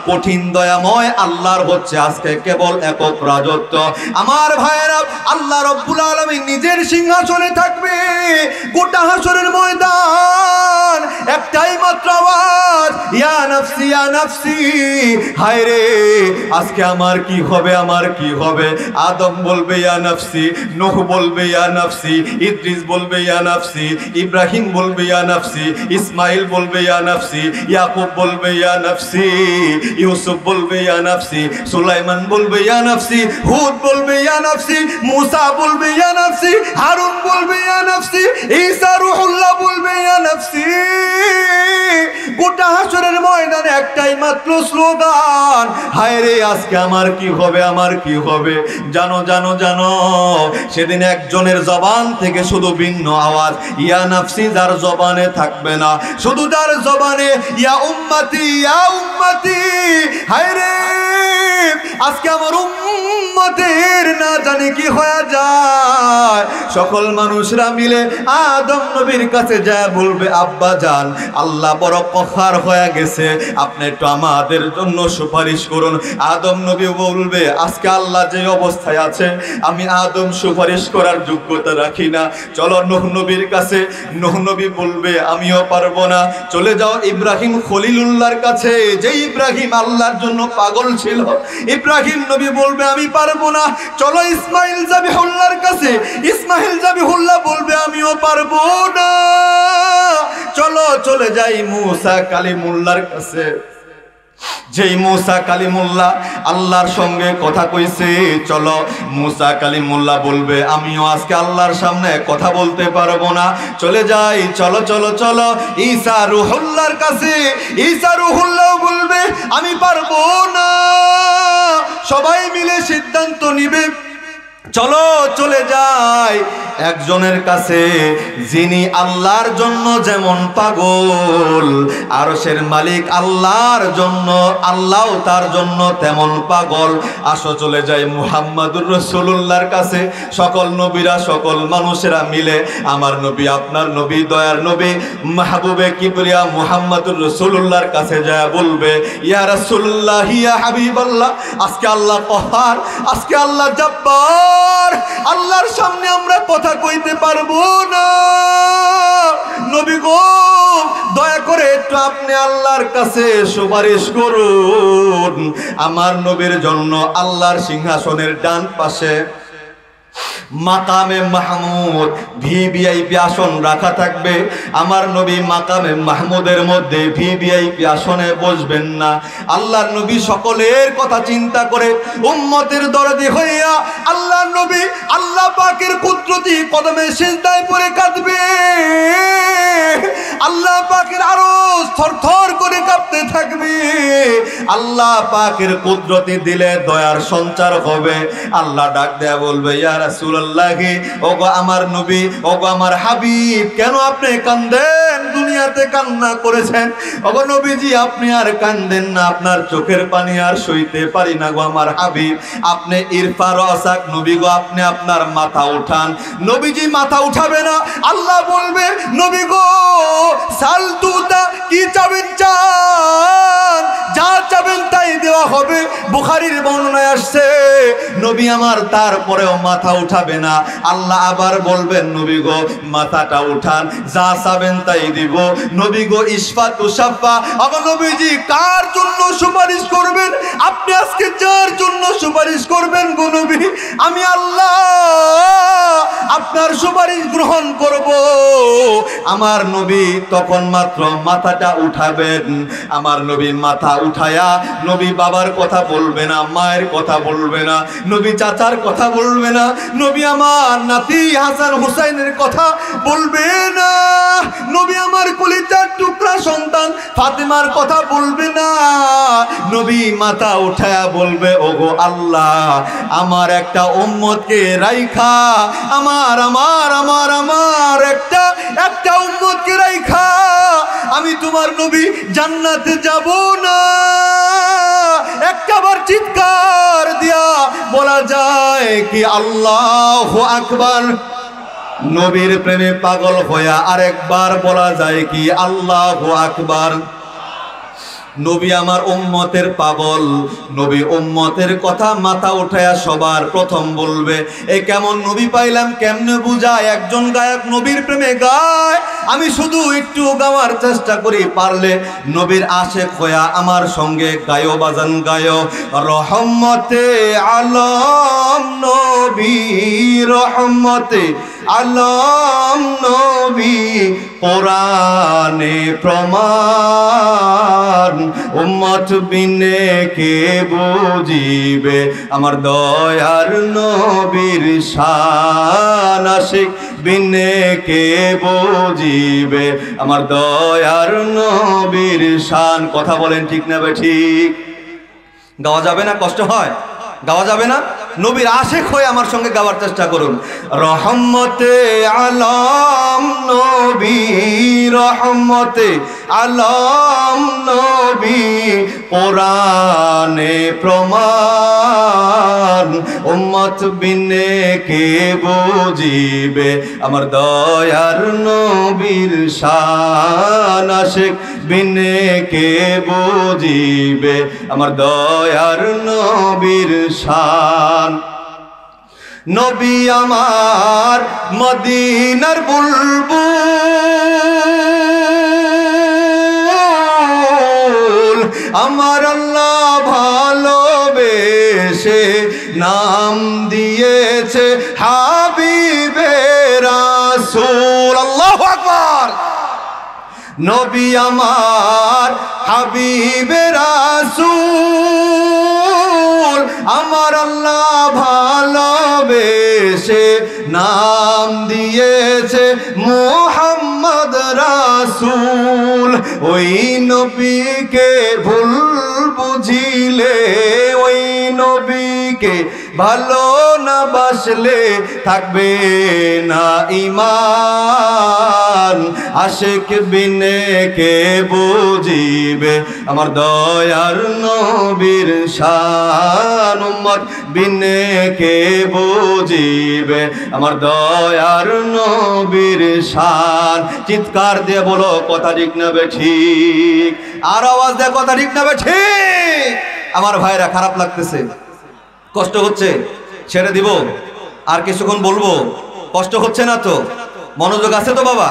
কঠিন দয়াময় আল্লাহর হচ্ছে আজকে কেবল একক রাজত্ব। আমার ভাইয়েরা, আল্লাহ রাব্বুল আলামিন নিজের সিংহাসনে থাকবে। গোটা হাসরের ময়দান একটাই মাত্র আওয়াজ, ইয়া নাফসি ইয়া নাফসি, হায় রে আজকে আমার কি হবে, আমার কি হবে। আদম বলবে ইয়া নাফসি, নূহ বলবে ইয়া নাফসি, ইদ্রিস বলবে ইয়া নাফসি, ইব্রাহিম বলবে ইয়া নাফসি, ইসমাইল বলবে ইয়া নাফসি, ইয়াকুব বলবে ইয়া নাফসি, ইউসুফ বলবে ইয়া নাফসি, সুলাইমান বলবে ইয়া নাফসি, হুদ বলবে ইয়া নাফসি, মুসা বলবে ইয়া নাফসি, হারুন বলবে ইয়া নাফসি, ঈসা রূহুল্লাহ বলবে ইয়া নাফসি। গোটা হাসরের ময়দানে একটাই মাত্র স্লোগান, হায় রে আজকে আমার কি হবে, আমার কি হবে। জানো জানো জানো, সেদিন একজনের জবান থেকে শুধু ভিন্ন আওয়াজ, ইয়া নাফসি যার জবানে থাকবে না, শুধু যার জবানে ইয়া উম্মতি ইয়া উম্মতি, হায় রে আজকে আমার উম্মতের না জানি কি হয়ে যায়। সকল মানুষরা মিলে আদম নবীর কাছে যায় বলবে, আব্বা জান আল্লাহ বড় কহার হয়ে গেছে, আপনি একটু আমাদের জন্য সুপারিশ করুন। আদম নবী বলবে, আজকে আল্লাহ যে অবস্থায় আছে আমি আদম সুপারিশ করার যোগ্যতা রাখি না, চলো নূহ নবীর কাছে। নূহ নবী বলবে, আমিও পারবো না। চলে যাও ইব্রাহিম খলিলুল্লাহর কাছে, যে ইব্রাহিম আল্লাহর জন্য পাগল ছিল। ইব্রাহিম নবী বলবে, আমি পারবো না। চলো ইসমাইল জাবিহুল্লাহর কাছে, ইসমাইল জাবিহুল্লাহ বলবে, আমিও পারবো না। চলো চলে যাই মুসা কালিমুল্লাহর কাছে, যেই মুসা কালিমুল্লাহ আল্লাহর সঙ্গে কথা কইছে। চলো মুসা কালিমুল্লাহ বলবে, আমিও আজকে আল্লাহর সামনে কথা বলতে পারবো না। চলে যাই, চলো চলো চলো ঈসা রূহুল্লাহর কাছে। ঈসা রূহুল্লাহ বলবে, আমি পারবো না। সবাই মিলে সিদ্ধান্ত নিবে, চলো চলে যাই একজনের কাছে, যিনি আল্লাহর জন্য যেমন পাগল, আরশের মালিক আল্লাহর জন্য, আল্লাহও তার জন্য তেমন পাগল। আসো চলে যাই মুহাম্মাদুর রাসূলুল্লাহর কাছে। সকল নবীরা, সকল মানুষেরা মিলে আমার নবী, আপনার নবী, দয়ার নবী মাহবুবে কিবরিয়া মুহাম্মাদুর রাসূলুল্লাহর কাছে যায় বলবে, ইয়া রাসূলুল্লাহ ইয়া হাবিবাল্লাহ, আজকে আল্লাহ কহার, আজকে আল্লাহ জব্বার, আল্লাহর সামনে আমরা কথা কইতে পারবো না। নবী গো দয়া করে একটু আপনি আল্লাহর কাছে সুপারিশ করুন। আমার নবীর জন্য আল্লাহর সিংহাসনের ডান পাশে মাকামে মাহমুদ ভিভিআইপি আসন রাখা থাকবে। আমার নবী মাকামে মাহমুদের মধ্যে ভিভিআইপি আসনে বসবেন না। আল্লাহর নবী সকলের কথা চিন্তা করে উম্মতের দরদি হইয়া আল্লাহর নবী আল্লাহ পাকের কুদরতি কদমে সিজদায় পড়ে কাঁদবে। আল্লাহ পাকের আরশ থরথর করে কাঁপতে থাকবে। আল্লাহ পাকের কুদরতি দিলে দয়ার সঞ্চার হবে। আল্লাহ ডাক দেয়া বলবে, ইয়া রাসূলুল্লাহ, ওগো আমার নবী, ওগো আমার হাবিব, কেন আপনি কান্দেন? দুনিয়াতে কান্না করেছেন, ওগো নবীজি আপনি আর কান্দেন না, আপনার চোখের পানি আর সইতে পারি না গো আমার হাবিব, আপনি ইরফা রাসাক, নবী গো আপনি আপনার মাথা উঠান। নবীজি মাথা উঠাবে না। আল্লাহ বলবে, নবী গো সালতুতা, কি চাবেন চান, যা চাবেন তাই দেওয়া হবে। বুখারীর বর্ণনায় আসছে নবী আমার তারপরেও মাথা উঠাবে না। আল্লাহ আবার বলবেন, নবী গো মাথাটা উঠান, যা চাবেন তাই দিব। নবী গো ইসফাতু শাফা, আবার নবীজি কার জন্য সুপারিশ করবেন? আপনি আজকে যার জন্য সুপারিশ করবেন গো নবী, আমি আল্লাহ আপনার সুপারিশ গ্রহণ করব। আমার নবী তখন মাত্র মাথাটা উঠাবেন। আমার নবী মাথা উঠায়া নবী বাবার কথা বলবে না, মায়ের কথা বলবে না, নবী চাচার কথা বলবে না, নবী আমার নাতি হাসান হুসাইনের কথা বলবে না, নবী আমার কলিজার টুকরা সন্তান ফাতেমার কথা বলবে না। নবী মাথা উঠায়া বলবে, ওগো আল্লাহ আমার একটা উম্মতকে রাইখা, আমার আমার আমার আমার একটা উম্মতকে রাইখা আমি তোমার নবী জান্নাতে যাব না। একটাবার চিৎকার দিয়া কি আল্লাহু আকবার? নবীর প্রেমে পাগল হইয়া আরেকবার বলা যায় কি আল্লাহু আকবার? নবী আমার উম্মতের পাগল, নবী উম্মতের কথা মাথা উঠায়া সবার প্রথম বলবে। এই কেমন নবী পাইলাম, কেমনে বুঝায়? একজন গায়ক নবীর প্রেমে গায়, আমি শুধু একটু গাওয়ার চেষ্টা করি, পারলে নবীর আশেক হইয়া আমার সঙ্গে গায়ো বাজান গায়ো। রহমতে আলম নবী, রহমতে আলম নবী, কোরআনে প্রমাণ, উম্মত বিনে কে বুঝিবে আমার দয়ার নবীর শান? আশিক বিনে কে বুঝিবে আমার দয়ার নবীর শান? কথা বলেন ঠিক না ঠিক? গাওয়া যাবে না? কষ্ট হয়? গাওয়া যাবে না? নবীর আশেক হয়ে আমার সঙ্গে গাওয়ার চেষ্টা করুন। রহমতে আলম নবী, রহমতে আলম নবী, কোরআনে প্রমাণ, উম্মত বিনে কে বুঝিবে আমার দয়ার নবীর শান? আশিক বিনে কে বুঝিবে আমার দয়ার নবীর শান? নবী আমার মদিনার বুলবুল, আমার আল্লাহ ভালোবেসে নাম দিয়েছে হাবিবে রাসূল। আল্লাহু আকবার! নবী আমার হাবিবে রাসূল, আমার আল্লাহ ভালোবেসে নাম দিয়েছে মুহাম্মদ রাসূল। ওই নবীকে ভুল বুঝিলে, ওই নবীকে ভালো না বাসলে থাকবে না ঈমান। আশিক বিনে কে বুঝিবে আমার দয়ার নবীর শান? উম্মত বিনে কে বুঝিবে আমার দয়ার নবীর শান? চিৎকার দিয়ে বলো কথা ঠিক না ঠিক? আর আওয়াজ দিয়ে কথা ঠিক না ঠিক? আমার ভাইরা খারাপ লাগতেছে, কষ্ট হচ্ছে, ছেড়ে দিব? আর কিছুক্ষণ বলবো? কষ্ট হচ্ছে না তো? মনোযোগ আছে তো বাবা?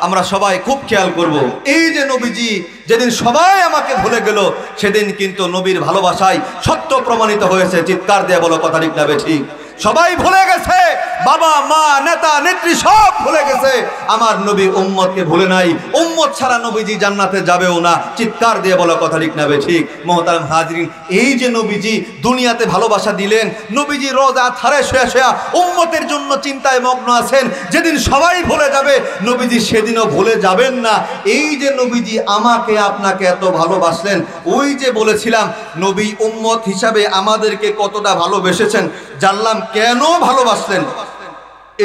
আমরা সবাই খুব খেয়াল করব। এই যে নবীজি যেদিন সবাই আমাকে ভুলে গেল, সেদিন কিন্তু নবীর ভালোবাসায় সত্য প্রমাণিত হয়েছে। চিৎকার দিয়ে বলো কথা ঠিক না ঠিক? সবাই ভুলে গেছে, বাবা মা নেতা নেত্রী সব ভুলে গেছে, আমার নবী উম্মতকে ভুলে নাই। উম্মত ছাড়া নবীজি জান্নাতে যাবেও না। চিৎকার দিয়ে বলো কথা ঠিক না ঠিক? মুহতারাম হাজরিন, এই যে নবীজি দুনিয়াতে ভালোবাসা দিলেন, নবীজি রোজা থারে শুয়ে শুয়ে উম্মতের জন্য চিন্তায় মগ্ন আছেন। যেদিন সবাই ভুলে যাবে, নবীজি সেদিনও ভুলে যাবেন না। এই যে নবীজি আমাকে আপনাকে এত ভালোবাসলেন, ওই যে বলেছিলাম নবী উম্মত হিসাবে আমাদেরকে কতটা ভালোবেসেছেন, জানলাম কেন ভালোবাসলেন,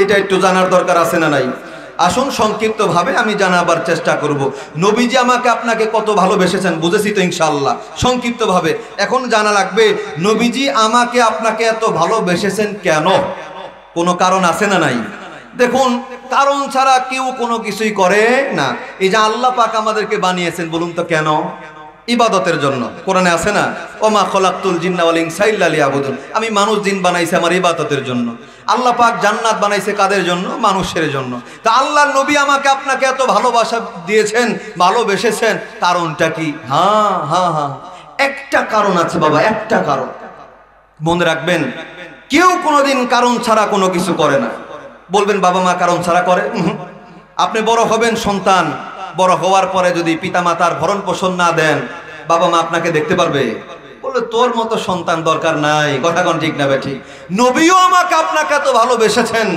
এটা একটু জানার দরকার আছে না নাই? আসুন সংক্ষিপ্তভাবে আমি জানাবার চেষ্টা করব। নবীজি আমাকে আপনাকে কত ভালোবেসেছেন বুঝেছি তো ইনশাআল্লাহ। সংক্ষিপ্তভাবে এখন জানা লাগবে নবীজি আমাকে আপনাকে এত ভালোবেসেছেন কেন? কোনো কারণ আছে না নাই? দেখুন, কারণ ছাড়া কেউ কোনো কিছুই করে না। এই যে আল্লাহ পাক আমাদেরকে বানিয়েছেন, বলুন তো কেন? ইবাদতের জন্য। কোরআনে আছে না, ওমা খলাকতুল জিন্না ওয়াল ইনসা ইল্লা লিয়াবুদুন, আমি মানুষ জিন বানাইছি আমার ইবাদতের জন্য। আল্লাহ পাক জান্নাত বানাইছে কাদের জন্য? মানুষের জন্য। তা আল্লাহর নবী আমাকে আপনাকে এত ভালোবাসা দিয়েছেন, ভালোবেসেছেন, কারণটা কি? হ্যাঁ হ্যাঁ হ্যাঁ, একটা কারণ আছে বাবা, একটা কারণ। মনে রাখবেন, কেউ কোনোদিন কারণ ছাড়া কোনো কিছু করে না। বলবেন বাবা মা কারণ ছাড়া করে? আপনি বড় হবেন, সন্তান বড় হওয়ার পরে যদি পিতামাতার ভরণ পোষণ না দেন, বাবা মা আপনাকে দেখতে পারবে? বলবে তোর মতো সন্তান দরকার নাই। কথা কোন ঠিক না ঠিক? নবীও আমাকে আপনাকে এত ভালোবেসেছেন,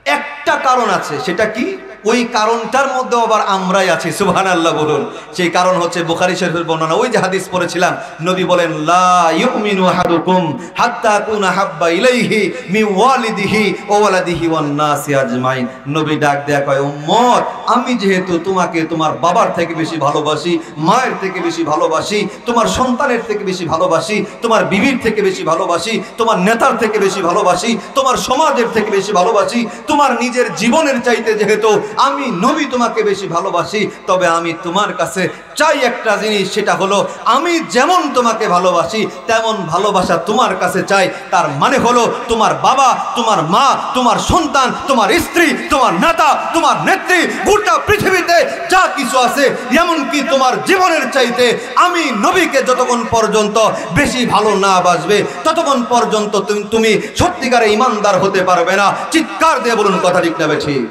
একটা কারণ আছে। সেটা কি? ওই কারণটার মধ্যে আবার আমরাই আছি, সুবহানাল্লাহ বলুন। সেই কারণ হচ্ছে বুখারী শরীফের বর্ণনা, ওই যে হাদিস পড়েছিলাম, নবী বলেন লা ইউমিনু আহাদুকুম হাত্তা কুনা হাব্বা ইলাইহি মিন ওয়ালিদিহি ওয়া ওয়ালাদিহি ওয়ান নাসি আজমাইন। নবী ডাক দেয়া কয়, উম্মত, আমি যেহেতু তোমাকে তোমার বাবার থেকে বেশি ভালোবাসি, মায়ের থেকে বেশি ভালোবাসি, তোমার সন্তানের থেকে বেশি ভালোবাসি, তোমার বিবির থেকে বেশি ভালোবাসি, তোমার নেতার থেকে বেশি ভালোবাসি, তোমার সমাজের থেকে বেশি ভালোবাসি, তোমার নিজের জীবনের চাইতে যেহেতু আমি নবী তোমাকে বেশি ভালোবাসি, তবে আমি তোমার কাছে চাই একটা জিনিস, সেটা হলো আমি যেমন তোমাকে ভালোবাসি তেমন ভালোবাসা তোমার কাছে চাই। তার মানে হলো তোমার বাবা, তোমার মা, তোমার সন্তান, তোমার স্ত্রী, তোমার নেতা, তোমার নেত্রী, গোটা পৃথিবীতে যা কিছু আছে, এমনকি তোমার জীবনের চাইতে আমি নবীকে যতক্ষণ পর্যন্ত বেশি ভালো না বাসবে ততক্ষণ পর্যন্ত তুমি সত্যিকারে ইমানদার হতে পারবে না। চিৎকার দিয়ে বলুন কথা ঠিক না ঠিক?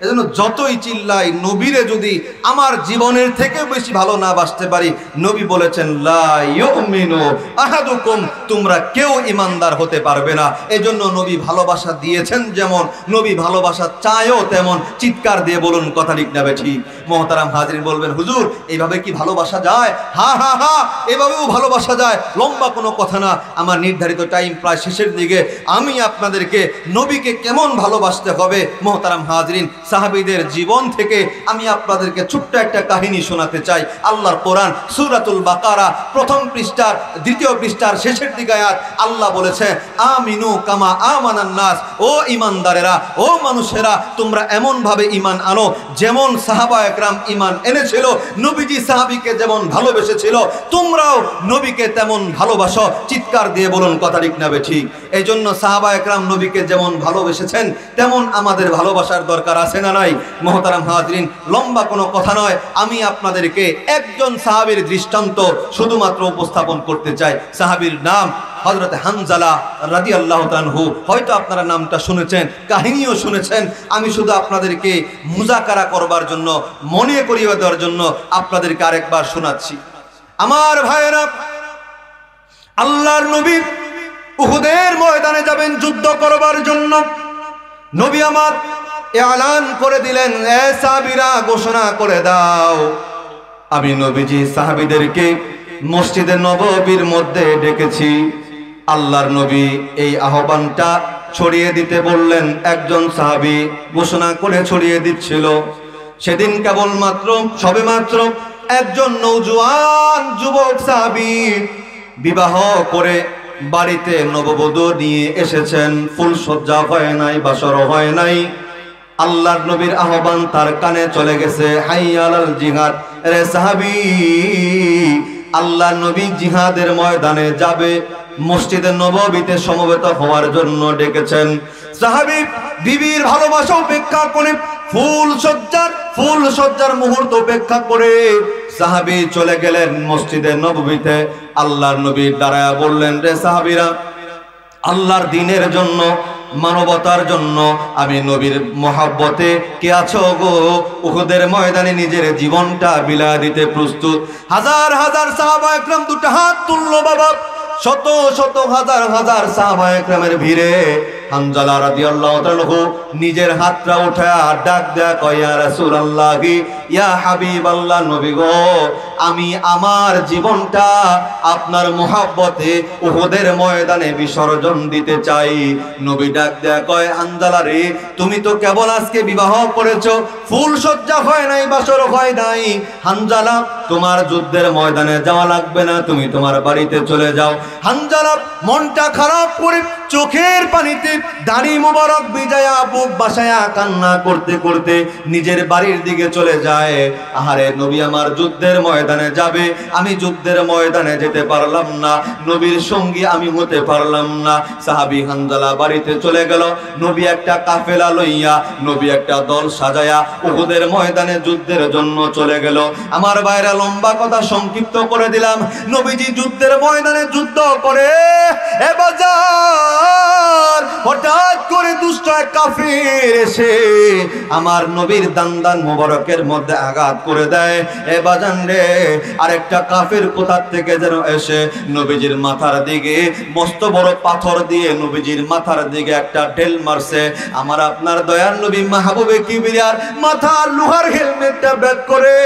এজন্য যতই চিল্লাই, নবীরে যদি আমার জীবনের থেকে বেশি ভালো না বাসতে পারি, নবী বলেছেন লা ইউমিনু আহাদুকুম, তোমরা কেউ ইমানদার হতে পারবে না। এজন্য নবী ভালোবাসা দিয়েছেন যেমন, নবী ভালোবাসা চায়ও তেমন। চিৎকার দিয়ে বলুন কথা ঠিক না ঠিক? মুহতারাম হাজিরিন, বলবেন হুজুর এইভাবে কি ভালোবাসা যায়? হা হা হা, এভাবেও ভালোবাসা যায়। লম্বা কোনো কথা না, আমার নির্ধারিত টাইম প্রায় শেষের দিকে। আমি আপনাদেরকে নবীকে কেমন ভালোবাসতে হবে, মুহতারাম হাজিরিন, সাহাবীদের জীবন থেকে আমি আপনাদেরকে ছোট্ট একটা কাহিনী শোনাতে চাই। আল্লাহর কোরআন সূরাতুল বাকারা প্রথম পৃষ্ঠার দ্বিতীয় পৃষ্ঠার শেষের দিকে আয়াত, আল্লাহ বলেছে আমিনু কামা আমানান নাস, ও ঈমানদারেরা, ও মানুষেরা, তোমরা এমন ভাবে ঈমান আনো যেমন সাহাবা একরাম ঈমান এনেছিল। নবীজি সাহাবীকে যেমন ভালোবেসেছিল, তোমরাও নবীকে তেমন ভালোবাসো। চিৎকার দিয়ে বলুন কথা ঠিক না ঠিক? এই জন্য সাহাবা একরাম নবীকে যেমন ভালোবেসেছেন তেমন আমাদের ভালোবাসার দরকার আছে না নাই? মুহতারাম হাজিরিন, লম্বা কোনো কথা নয়, আমি আপনাদেরকে একজন সাহাবীর দৃষ্টান্ত শুধুমাত্র উপস্থাপন করতে চাই। সাহাবীর নাম হযরত হানজালা রাদিয়াল্লাহু তাআনহু। হয়তো আপনারা নামটা শুনেছেন, কাহিনীও শুনেছেন। আমি শুধু আপনাদেরকে মুজাকারা করবার জন্য, মনে করিয়ে দেওয়ার জন্য আপনাদেরকে আরেকবার শোনাচ্ছি। আমার ভাইয়েরা, আল্লাহর নবী উহুদের ময়দানে যাবেন যুদ্ধ করবার জন্য। নবী আমার এলান করে দিলেন, এ সাহাবীরা ঘোষণা করে দাও, আমি নবীজি সাহাবীদেরকে মসজিদে নববীর মধ্যে ডেকেছি। আল্লাহর নবী এই আহ্বানটা ছড়িয়ে দিতে বললেন। একজন সাহাবী ঘোষণা করে ছড়িয়ে দিচ্ছিল। সেদিন কেবলমাত্র সবেমাত্র একজন নওজোয়ান যুবক সাহাবী বিবাহ করে বাড়িতে নববধূ নিয়ে এসেছেন। ফুলসজ্জা হয় নাই, বাসর হয় নাই। আল্লাহর নবীর আহ্বান তার কানে চলে গেছে, হাইয়া আলাল জিহাদ। রে সাহাবী, আল্লাহর নবী জিহাদের ময়দানে যাবে, মসজিদে নববীতে সমবেত হওয়ার জন্য ডেকেছেন। সাহাবী বিবির ভালোবাসা উপেক্ষা করে, ফুলসজ্জার মুহূর্ত উপেক্ষা করে সাহাবী চলে গেলেন মসজিদে নববীতে। আল্লাহর নবী দাঁড়ায়া বললেন, রে সাহাবীরা, আল্লাহর দ্বীনের জন্য, মানবতার জন্য আমি নবীর মহব্বতে কে আছো গো, উহুদের ময়দানে নিজের জীবনটা বিলায় দিতে প্রস্তুত? হাজার হাজার সাহাবা একরাম দুটো হাত তুললো বাবা। শত শত হাজার হাজার সাহাবা একরামের ভিড়ে হানজালা রাদিয়াল্লাহু তাআলা নিজের হাতটা উঠায়া ডাক দেয়া কয়, ইয়া রাসূলুল্লাহি, ইয়া হাবিবাল্লাহ, নবী গো, আমি আমার জীবনটা আপনার মহব্বতে উহুদের ময়দানে বিসর্জন দিতে চাই। নবী ডাক দেয়া কয়, হানজালা রে, তুমি তো কেবল আজকে বিবাহ করেছো, ফুল সজ্জা হয় নাই, বাসর হয় নাই। হানজালা, তোমার যুদ্ধের ময়দানে যাওয়া লাগবে না, তুমি তোমার বাড়িতে চলে যাও। হানজালা মনটা খারাপ করে চোখের পানিতে দাড়ি মোবারক ভিজায়া বুক বাসায়া কান্না করতে করতে নিজের বাড়ির দিকে চলে যায়। আহারে, নবী আমার যুদ্ধের ময়দানে যাবে, আমি যুদ্ধের ময়দানে যেতে পারলাম না, নবীর সঙ্গী আমি হতে পারলাম না। সাহাবী হানজালা বাড়িতে চলে গেল। নবী একটা কাফেলা লইয়া, নবী একটা দল সাজায়া উহুদের ময়দানে যুদ্ধের জন্য চলে গেল। আমার ভাইরা, লম্বা কথা সংক্ষিপ্ত করে দিলাম। নবীজি যুদ্ধের ময়দানে যুদ্ধ করে এবার হঠাৎ করে দুষ্ট কাফির এসে আমার নবীর দান্দান মোবারকের মধ্যে আঘাত করে দেয়। এ বাজান রে, আরেকটা কাফির কোথা থেকে যেন এসে নবীজির মাথার দিকে মস্ত বড় পাথর দিয়ে নবীজির মাথার দিকে একটা ঢেল মারছে। আমার আপনার দয়ার নবী মাহবুবে কিবরিয়ার মাথার লোহার হেলমেটটা বের করে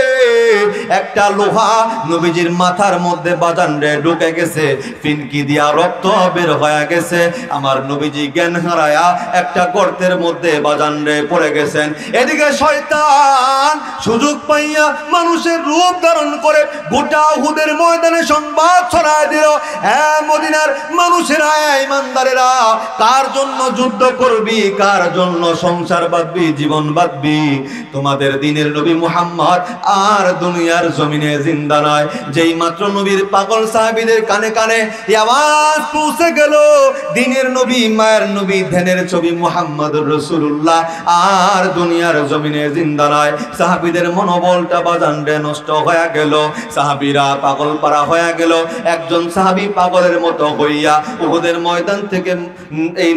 একটা লোহা নবীজির মাথার মধ্যে বাজান রে ঢুকে গেছে, ফিনকি দিয়া রক্ত বের হয়ে গেছে। আমার নবীজি জ্ঞান হারায়া একটা গর্তের মধ্যে বাজান রে পড়ে গেছেন। এদিকে শয়তান সুযোগ পাইয়া মানুষের রূপ ধারণ করে গোটা উহুদের ময়দানে সংবাদ ছড়ায় দিল, মদিনার মানুষেরা, ইমানদারেরা, কার জন্য যুদ্ধ করবি, কার জন্য সংসার বাঁধবি, জীবন বাঁধবি? তোমাদের দিনের নবী মুহাম্মদ আর দুনিয়ার জমিনে জিন্দা নয়। যেই মাত্র নবীর পাগল সাহাবীদের কানে কানে এই আওয়াজ পৌঁছে গেল, দিনের নবী, মায়ের নবী, ধ্যানের ছবি মুহাম্মদুর রাসূলুল্লাহ আর দুনিয়ার জমিনে জিন্দা নয়, সাহাবীদের মনোবলটা বাজান রে নষ্ট হয়ে গেল। সাহাবীরা পাগল পারা হয়ে গেল। একজন সাহাবী পাগলের মতো হইয়া উহুদের ময়দান থেকে এই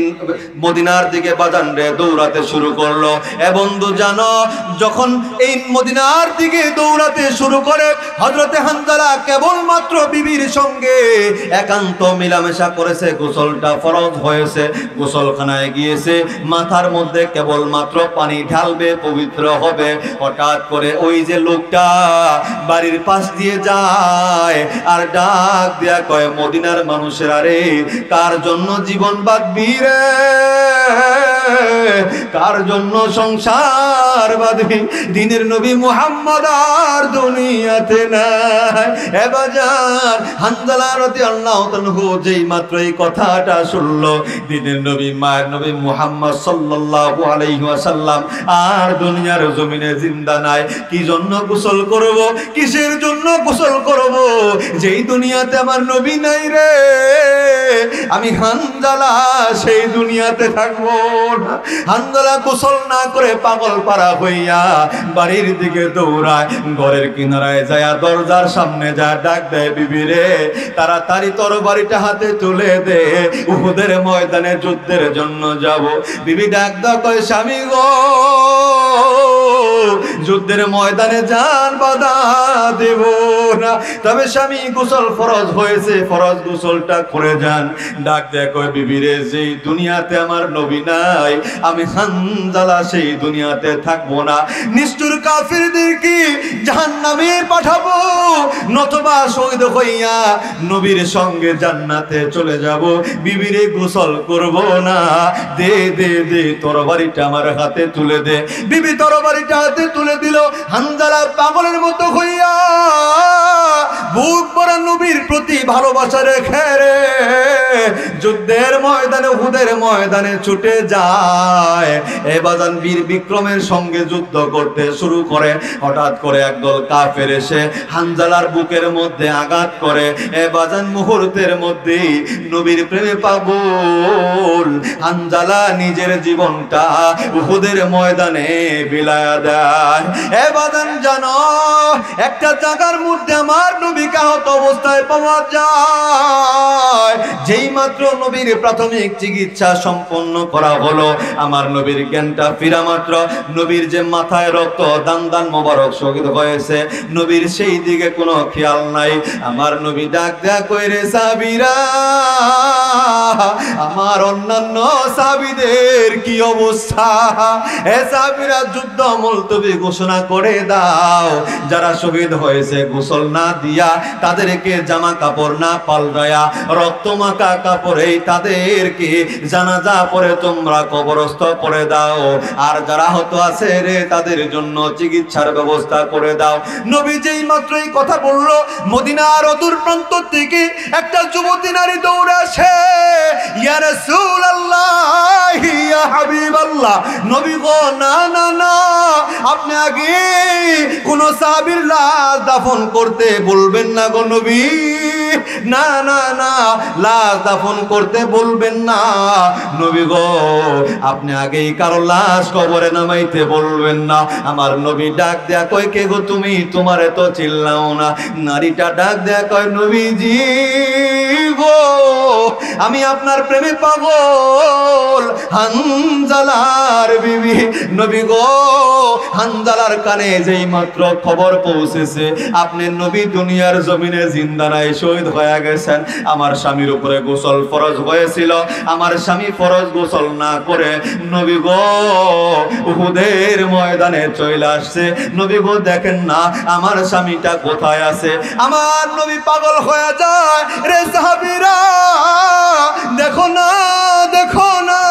মদিনার দিকে বাজান রে দৌড়াতে শুরু করলো। এ বন্ধু জানো, যখন এই মদিনার দিকে দৌড়াতে শুরু করে হযরতে হানজালা কেবলমাত্র বিবির সঙ্গে একান্ত মিলামেশা করেছে, গোসলটা ফরজ হয়েছে, গোসলখানায় গিয়েছে, মাথার মধ্যে কেবলমাত্র পানি ঢালবে, পবিত্র হবে। হঠাৎ করে ওই যে লোকটা বাড়ির পাশ দিয়ে যায় আর ডাক দিয়া কয়, মদিনার মানুষেরা রে, কার জন্য জীবন বাঁধবি রে, কার জন্য সংসার বাঁধবি? দিনের নবী মুহাম্মদ আর দুনিয়াতে নাই। এ বাজার, হানজালা রাদিয়াল্লাহু তাআলা যেই মাত্র এই কথাটা শুনলো, দিনের নবী, মায়ের নবী মুহাম্মদ সাল্লাল্লাহু আলাইহি ওয়াসাল্লাম আর দুনিয়ার জমিনে জিন্দা নাই। কি জন্য গোসল করব, কিসের জন্য গোসল করব? যেই দুনিয়াতে আমার নবী নাই রে, আমি হানজালা সেই দুনিয়াতে থাকবো না। হানজালা গোসল না করে পাগল পারা হইয়া বাড়ির দিকে দৌড়ায়, ঘরের কিনারায় যায়, দরজার সামনে যায়, ডাক দেয়, বিবি রে, তাড়াতাড়ি তরবারিটা হাতে তুলে দে, উহুদের ময়দানে যুদ্ধের জন্য যাব। বিবি ডাক দাও, কয়, স্বামী গো, যুদ্ধের ময়দানে যান, বাধা দেব না, তবে স্বামী গোসল ফরজ হয়েছে, ফরজ গোসলটা করে যান। ডাক দেয়, কয়, বিবি রে, যেই দুনিয়াতে আমার নবী নাই, আমি হানজালা সেই দুনিয়াতে থাকবো না। নিষ্ঠুর কাফিরদেরকে জাহান্নামে পাঠাবো, নতুবা শহীদ হইয়া নবীর সঙ্গে জান্নাতে চলে যাব। বিবিরে গোসল করব না, দে দে দে তরবারিটা আমার হাতে তুলে দে। বিবি তরবারিটা হাতে তুলে দিল। হানজালা পাগলের মতো হইয়া বুক ভরা নবীর প্রতি ভালোবাসা রেখে রে যুদ্ধের ময়দানে, উহুদের ময়দানে ছুটে যায়। এ বাজান বীর বিক্রমের সঙ্গে যুদ্ধ করতে শুরু করে। হঠাৎ করে একদল কাফের এসে হানজালার বুকের মধ্যে আঘাত করে। এ বাজান মুহূর্তের মধ্যেই নবীর প্রেমে পাগল হানজালা নিজের জীবনটা উহুদের ময়দানে বিলায়া দেয়। এ বাজান জানো, একটা জায়গার মধ্যে আমার নবীকে আহত অবস্থায় পাওয়া যায়। যেই মাত্র নবীর প্রাথমিক চিকিৎসা সম্পন্ন করা হলো, আমার নবীর জ্ঞানটা ফিরা মাত্র নবীর যে মাথায় রক্ত দান দান মোবারক শহীদ হয়েছে, নবীর সেই দিকে কোনো খেয়াল নাই। আমার নবী ডাক দেয়া কইরে, সাহাবীরা, আমার অন্যান্য সাহাবীদের কি অবস্থা? এ সাহাবীরা, যুদ্ধ মুলতবি ঘোষণা করে দাও। যারা শহীদ হয়েছে গোসল না দিয়া, তাদেরকে জামা কাপড় না পাল্টায়া, রক্ত মাখা কাপড়েই তাদেরকে জানাজা পরে তোমরা কবরস্থ করে দাও। আর যারা আহত আছে রে, তাদের জন্য চিকিৎসার ব্যবস্থা করে দাও। নবী যেই মাত্র এই কথা বলল, মদিনার অদূর প্রান্ত থেকে একটা যুবতী নারী দৌড়ে আসে। ইয়া রাসূলুল্লাহ, ইয়া হাবিবাল্লাহ, নবী গো, না না না, আপনি আগে কোন সাহাবীর লাশ দাফন করতে বলবেন না গো নবী, না না না, লাশ দাফন করতে বলবেন না নবী গো, আপনি আগেই কারো লাশ কবরে নামাইতে বলবেন না। আমার নবী ডাক দেয়া কয়, কে গো তুমি? তোমারে তো চিল্লাও না। নারীটা ডাক দেয়া কয়, নবীজি গো আমি আপনার প্রেমে পাগল হানজালার বিবি। নবী গো হানজালার কানে যেই মাত্র খবর পৌঁছেছে আপনি নবী দুনিয়ার জমিনে জিন্দা নাই, শহীদ হয়ে গেছেন, আমার স্বামীর উপরে গোসল ফরজ হয়েছিল, আমার স্বামী ফরজ গোসল না করে নবী গো উহুদের ময়দানে চলে আসছে। নবী গো দেখেন না আমার স্বামীটা কোথায় আছে। আমার নবী পাগল হয়ে যায়, রে সাহাবীরা দেখো না দেখো না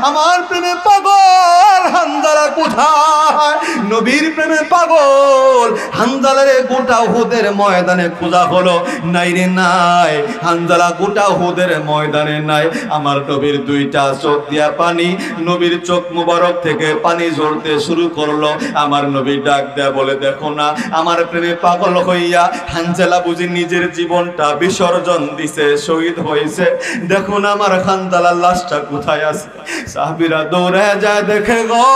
আমার প্রেমে পাগল হানজালা কোথায়। নবীর প্রেমে পাগল হানজালারে গোটা উহুদের ময়দানে খোঁজা হলো, নাই রে নাই, হানজালা গোটা উহুদের ময়দানে নাই। আমার নবীর দুইটা চোখ দিয়া পানি, নবীর চোখ মুবারক থেকে পানি ঝরতে শুরু করলো। আমার নবী ডাক দেয়া বলে দেখো না আমার প্রেমে পাগল হইয়া হানজালা বুঝি নিজের জীবনটা বিসর্জন দিছে, শহীদ হয়েছে, দেখো না আমার হানজালার লাশটা কোথায় আছে। সাহাবীরা দৌড়ে যায় দেখে গো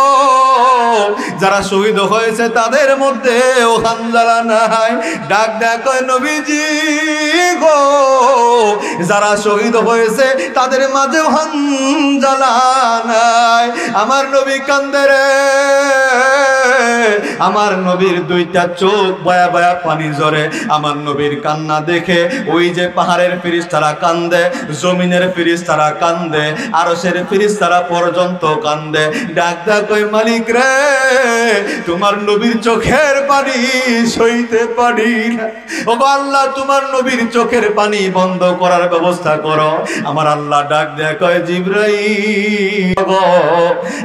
যারা শহীদ হয়েছে তাদের মধ্যে ও হানজালা নাই। ডাক দেয়া কয় নবীজি গো যারা শহীদ হয়েছে তাদের মাঝেও হানজালা নাই। আমার নবী কান্দে রে, আমার নবীর দুইটা চোখ বয়া বয়া পানি ঝরে। আমার নবীর কান্না দেখে ওই যে পাহাড়ের ফেরেশতারা কান্দে, জমিনের ফেরেশতারা কান্দে, আরশের ফেরেশতারা পর্যন্ত কান্দে। ডাক দেয়া কই মালিক রে তোমার নবীর চোখের পানি সইতে পারি না, ও আল্লাহ তোমার নবীর চোখের পানি বন্ধ করার ব্যবস্থা করো। আমার আল্লাহ ডাক দেয়া কয় জিবরাইল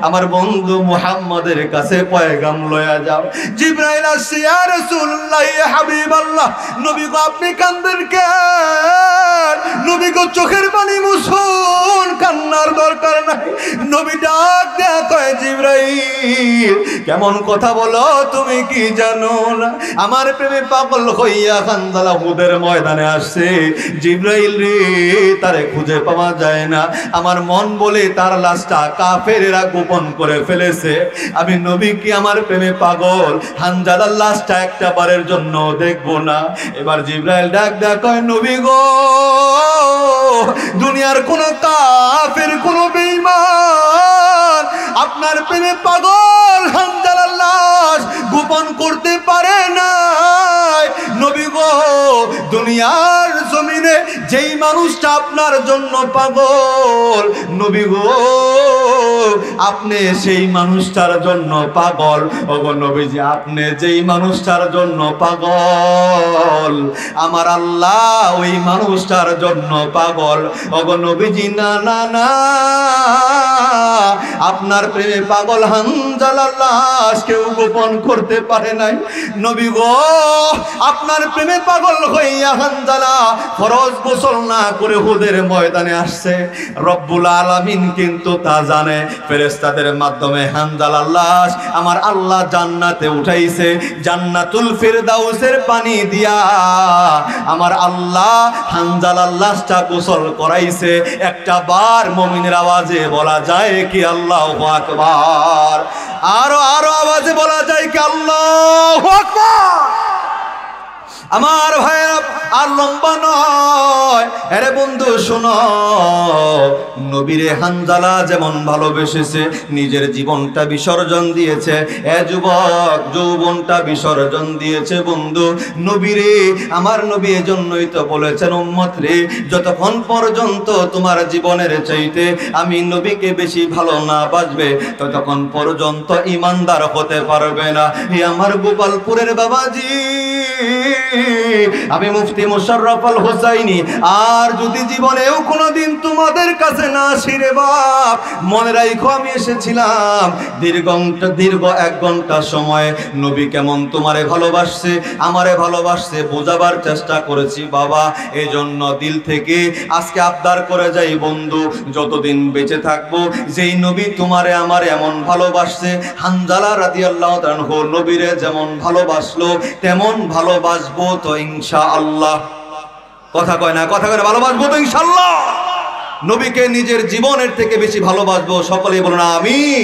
আমার বন্ধু মুহাম্মদের কাছে পয়গাম লয়া যাও। জিবরাইল আসছে, ইয়া রাসূলুল্লাহ ইয়া হাবিবাল্লাহ, নবী গো আপনি কান্দেন কেন? নবী গো চোখের পানি মুছুন, কান্নার দরকার নাই। নবী ডাক দেয়া কয় জিবরাইল কেমন কথা বলো তুমি কি জানো না? আমার প্রেমে পাগল হইয়া হানজালা উহুদের ময়দানে আসছে। জিবরাইল রে তারে খুঁজে পাওয়া যায় না, আমার মন বলে তার লাশটা কাফেরেরা গোপন করে ফেলেছে। আমি নবী কি আমার প্রেমে পাগল, হানজালার লাশটা একটা বারের জন্য দেখবো না। এবার জিবরাইল ডাক দেয়া কয় নবী গো দুনিয়ার কোন কাফের কোন বেঈমান আপনার প্রেমে পাগল হানজালার লাশ গোপন করতে পারে না। নবী গো দুনিয়ার জমিনে যেই মানুষটা আপনার জন্য পাগল, নবী গো আপনি সেই মানুষটার জন্য পাগল। ওগো নবীজি আপনি যেই মানুষটার জন্য পাগল আমার আল্লাহ ওই মানুষটার জন্য পাগল। ওগো নবীজি না না না আপনার প্রেমে পাগল হানজালার লাশ কেউ গোপন করতে পারে নাই। নবী গো আপনার প্রেমে পাগল হইয়া হানজালা ফরজ গোসল না করে উহুদের ময়দানে আসছে। রব্বুল আলামিন কিন্তু তা জানে, ফেরেশতাদের মাধ্যমে হানজালার লাশ আমার আল্লাহ জান্নাতে উঠাইছে। জান্নাতুল ফিরদাউসের পানি দিয়া আমার আল্লাহ হানজালার লাশটা গোসল করাইছে। একটা বার মুমিনের আওয়াজে বলা যায় কি আল্লাহু আকবার, আরো আরো আওয়াজে বলা যায় কি আল্লাহু আকবার। আমার ভাইরা আর লম্বা নয়, আরে বন্ধু শোনো, নবীরে হানজালা যেমন ভালোবেসেছে নিজের জীবনটা বিসর্জন দিয়েছে, এ যুবক যৌবনটা বিসর্জন দিয়েছে। বন্ধু নবীরে আমার নবী এজন্যই তো বলেছেন উম্মত রে যতক্ষণ পর্যন্ত তোমার জীবনের চাইতে আমি নবীকে বেশি ভালো না বাসবে ততক্ষণ পর্যন্ত ইমানদার হতে পারবে না। হে আমার গোপালপুরের বাবাজি, আমি মুফতি মুশাররফ আল হোসাইনি আর যদি জীবনেও কোনোদিন তোমাদের কাছে না আসি রে বাপ, মনে রাখো আমি এসেছিলাম দীর্ঘ 1 ঘন্টা সময় নবী কেমন তোমারে ভালোবাসছে আমারে ভালোবাসছে বোঝাবার চেষ্টা করেছি বাবা। এই জন্য দিল থেকে আজকে আবদার করে যাই বন্ধু, যতদিন বেঁচে থাকবো যেই নবী তোমারে আমারে এমন ভালোবাসছে, হানজালা রাদিয়াল্লাহু তাআলা আনহু নবীরে যেমন ভালোবাসলো তেমন ভালোবাসবো তো ইনশাআল্লাহ। কথা কয় না ভালোবাসবো তো ইনশাআল্লাহ। নবীকে নিজের জীবনের থেকে বেশি ভালোবাসবো। সকলেই বলুন আমিন,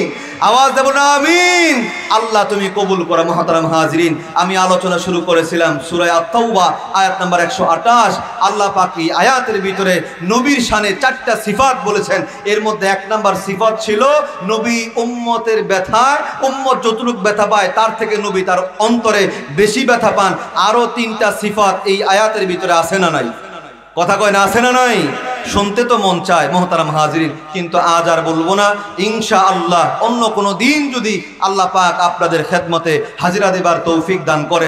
আওয়াজ দেব না আমিন। আল্লাহ তুমি কবুল করো। মুহতারাম হাজিরিন, আমি আলোচনা শুরু করেছিলাম সূরা আত-তাওবা আয়াত নাম্বার 128। আল্লাহ পাক এই আয়াতের ভিতরে নবীর শানে 4টা সিফাত বলেছেন। এর মধ্যে 1 নাম্বার সিফাত ছিল নবী উম্মতের ব্যথায়, উম্মত যতটুকু ব্যথা পায় তার থেকে নবী তার অন্তরে বেশি ব্যথা পান। আরো 3টা সিফাত এই আয়াতের ভিতরে আছে না নাই? কথা কয় না, আছে না নাই? শুনতে তো মন চায় মুহতারাম হাজিরিন, কিন্তু আজ আর বলবো না। ইনশাআল্লাহ অন্য কোনো দিন যদি আল্লাহ পাক আপনাদের খেদমতে হাজিরা দেবার তৌফিক দান করে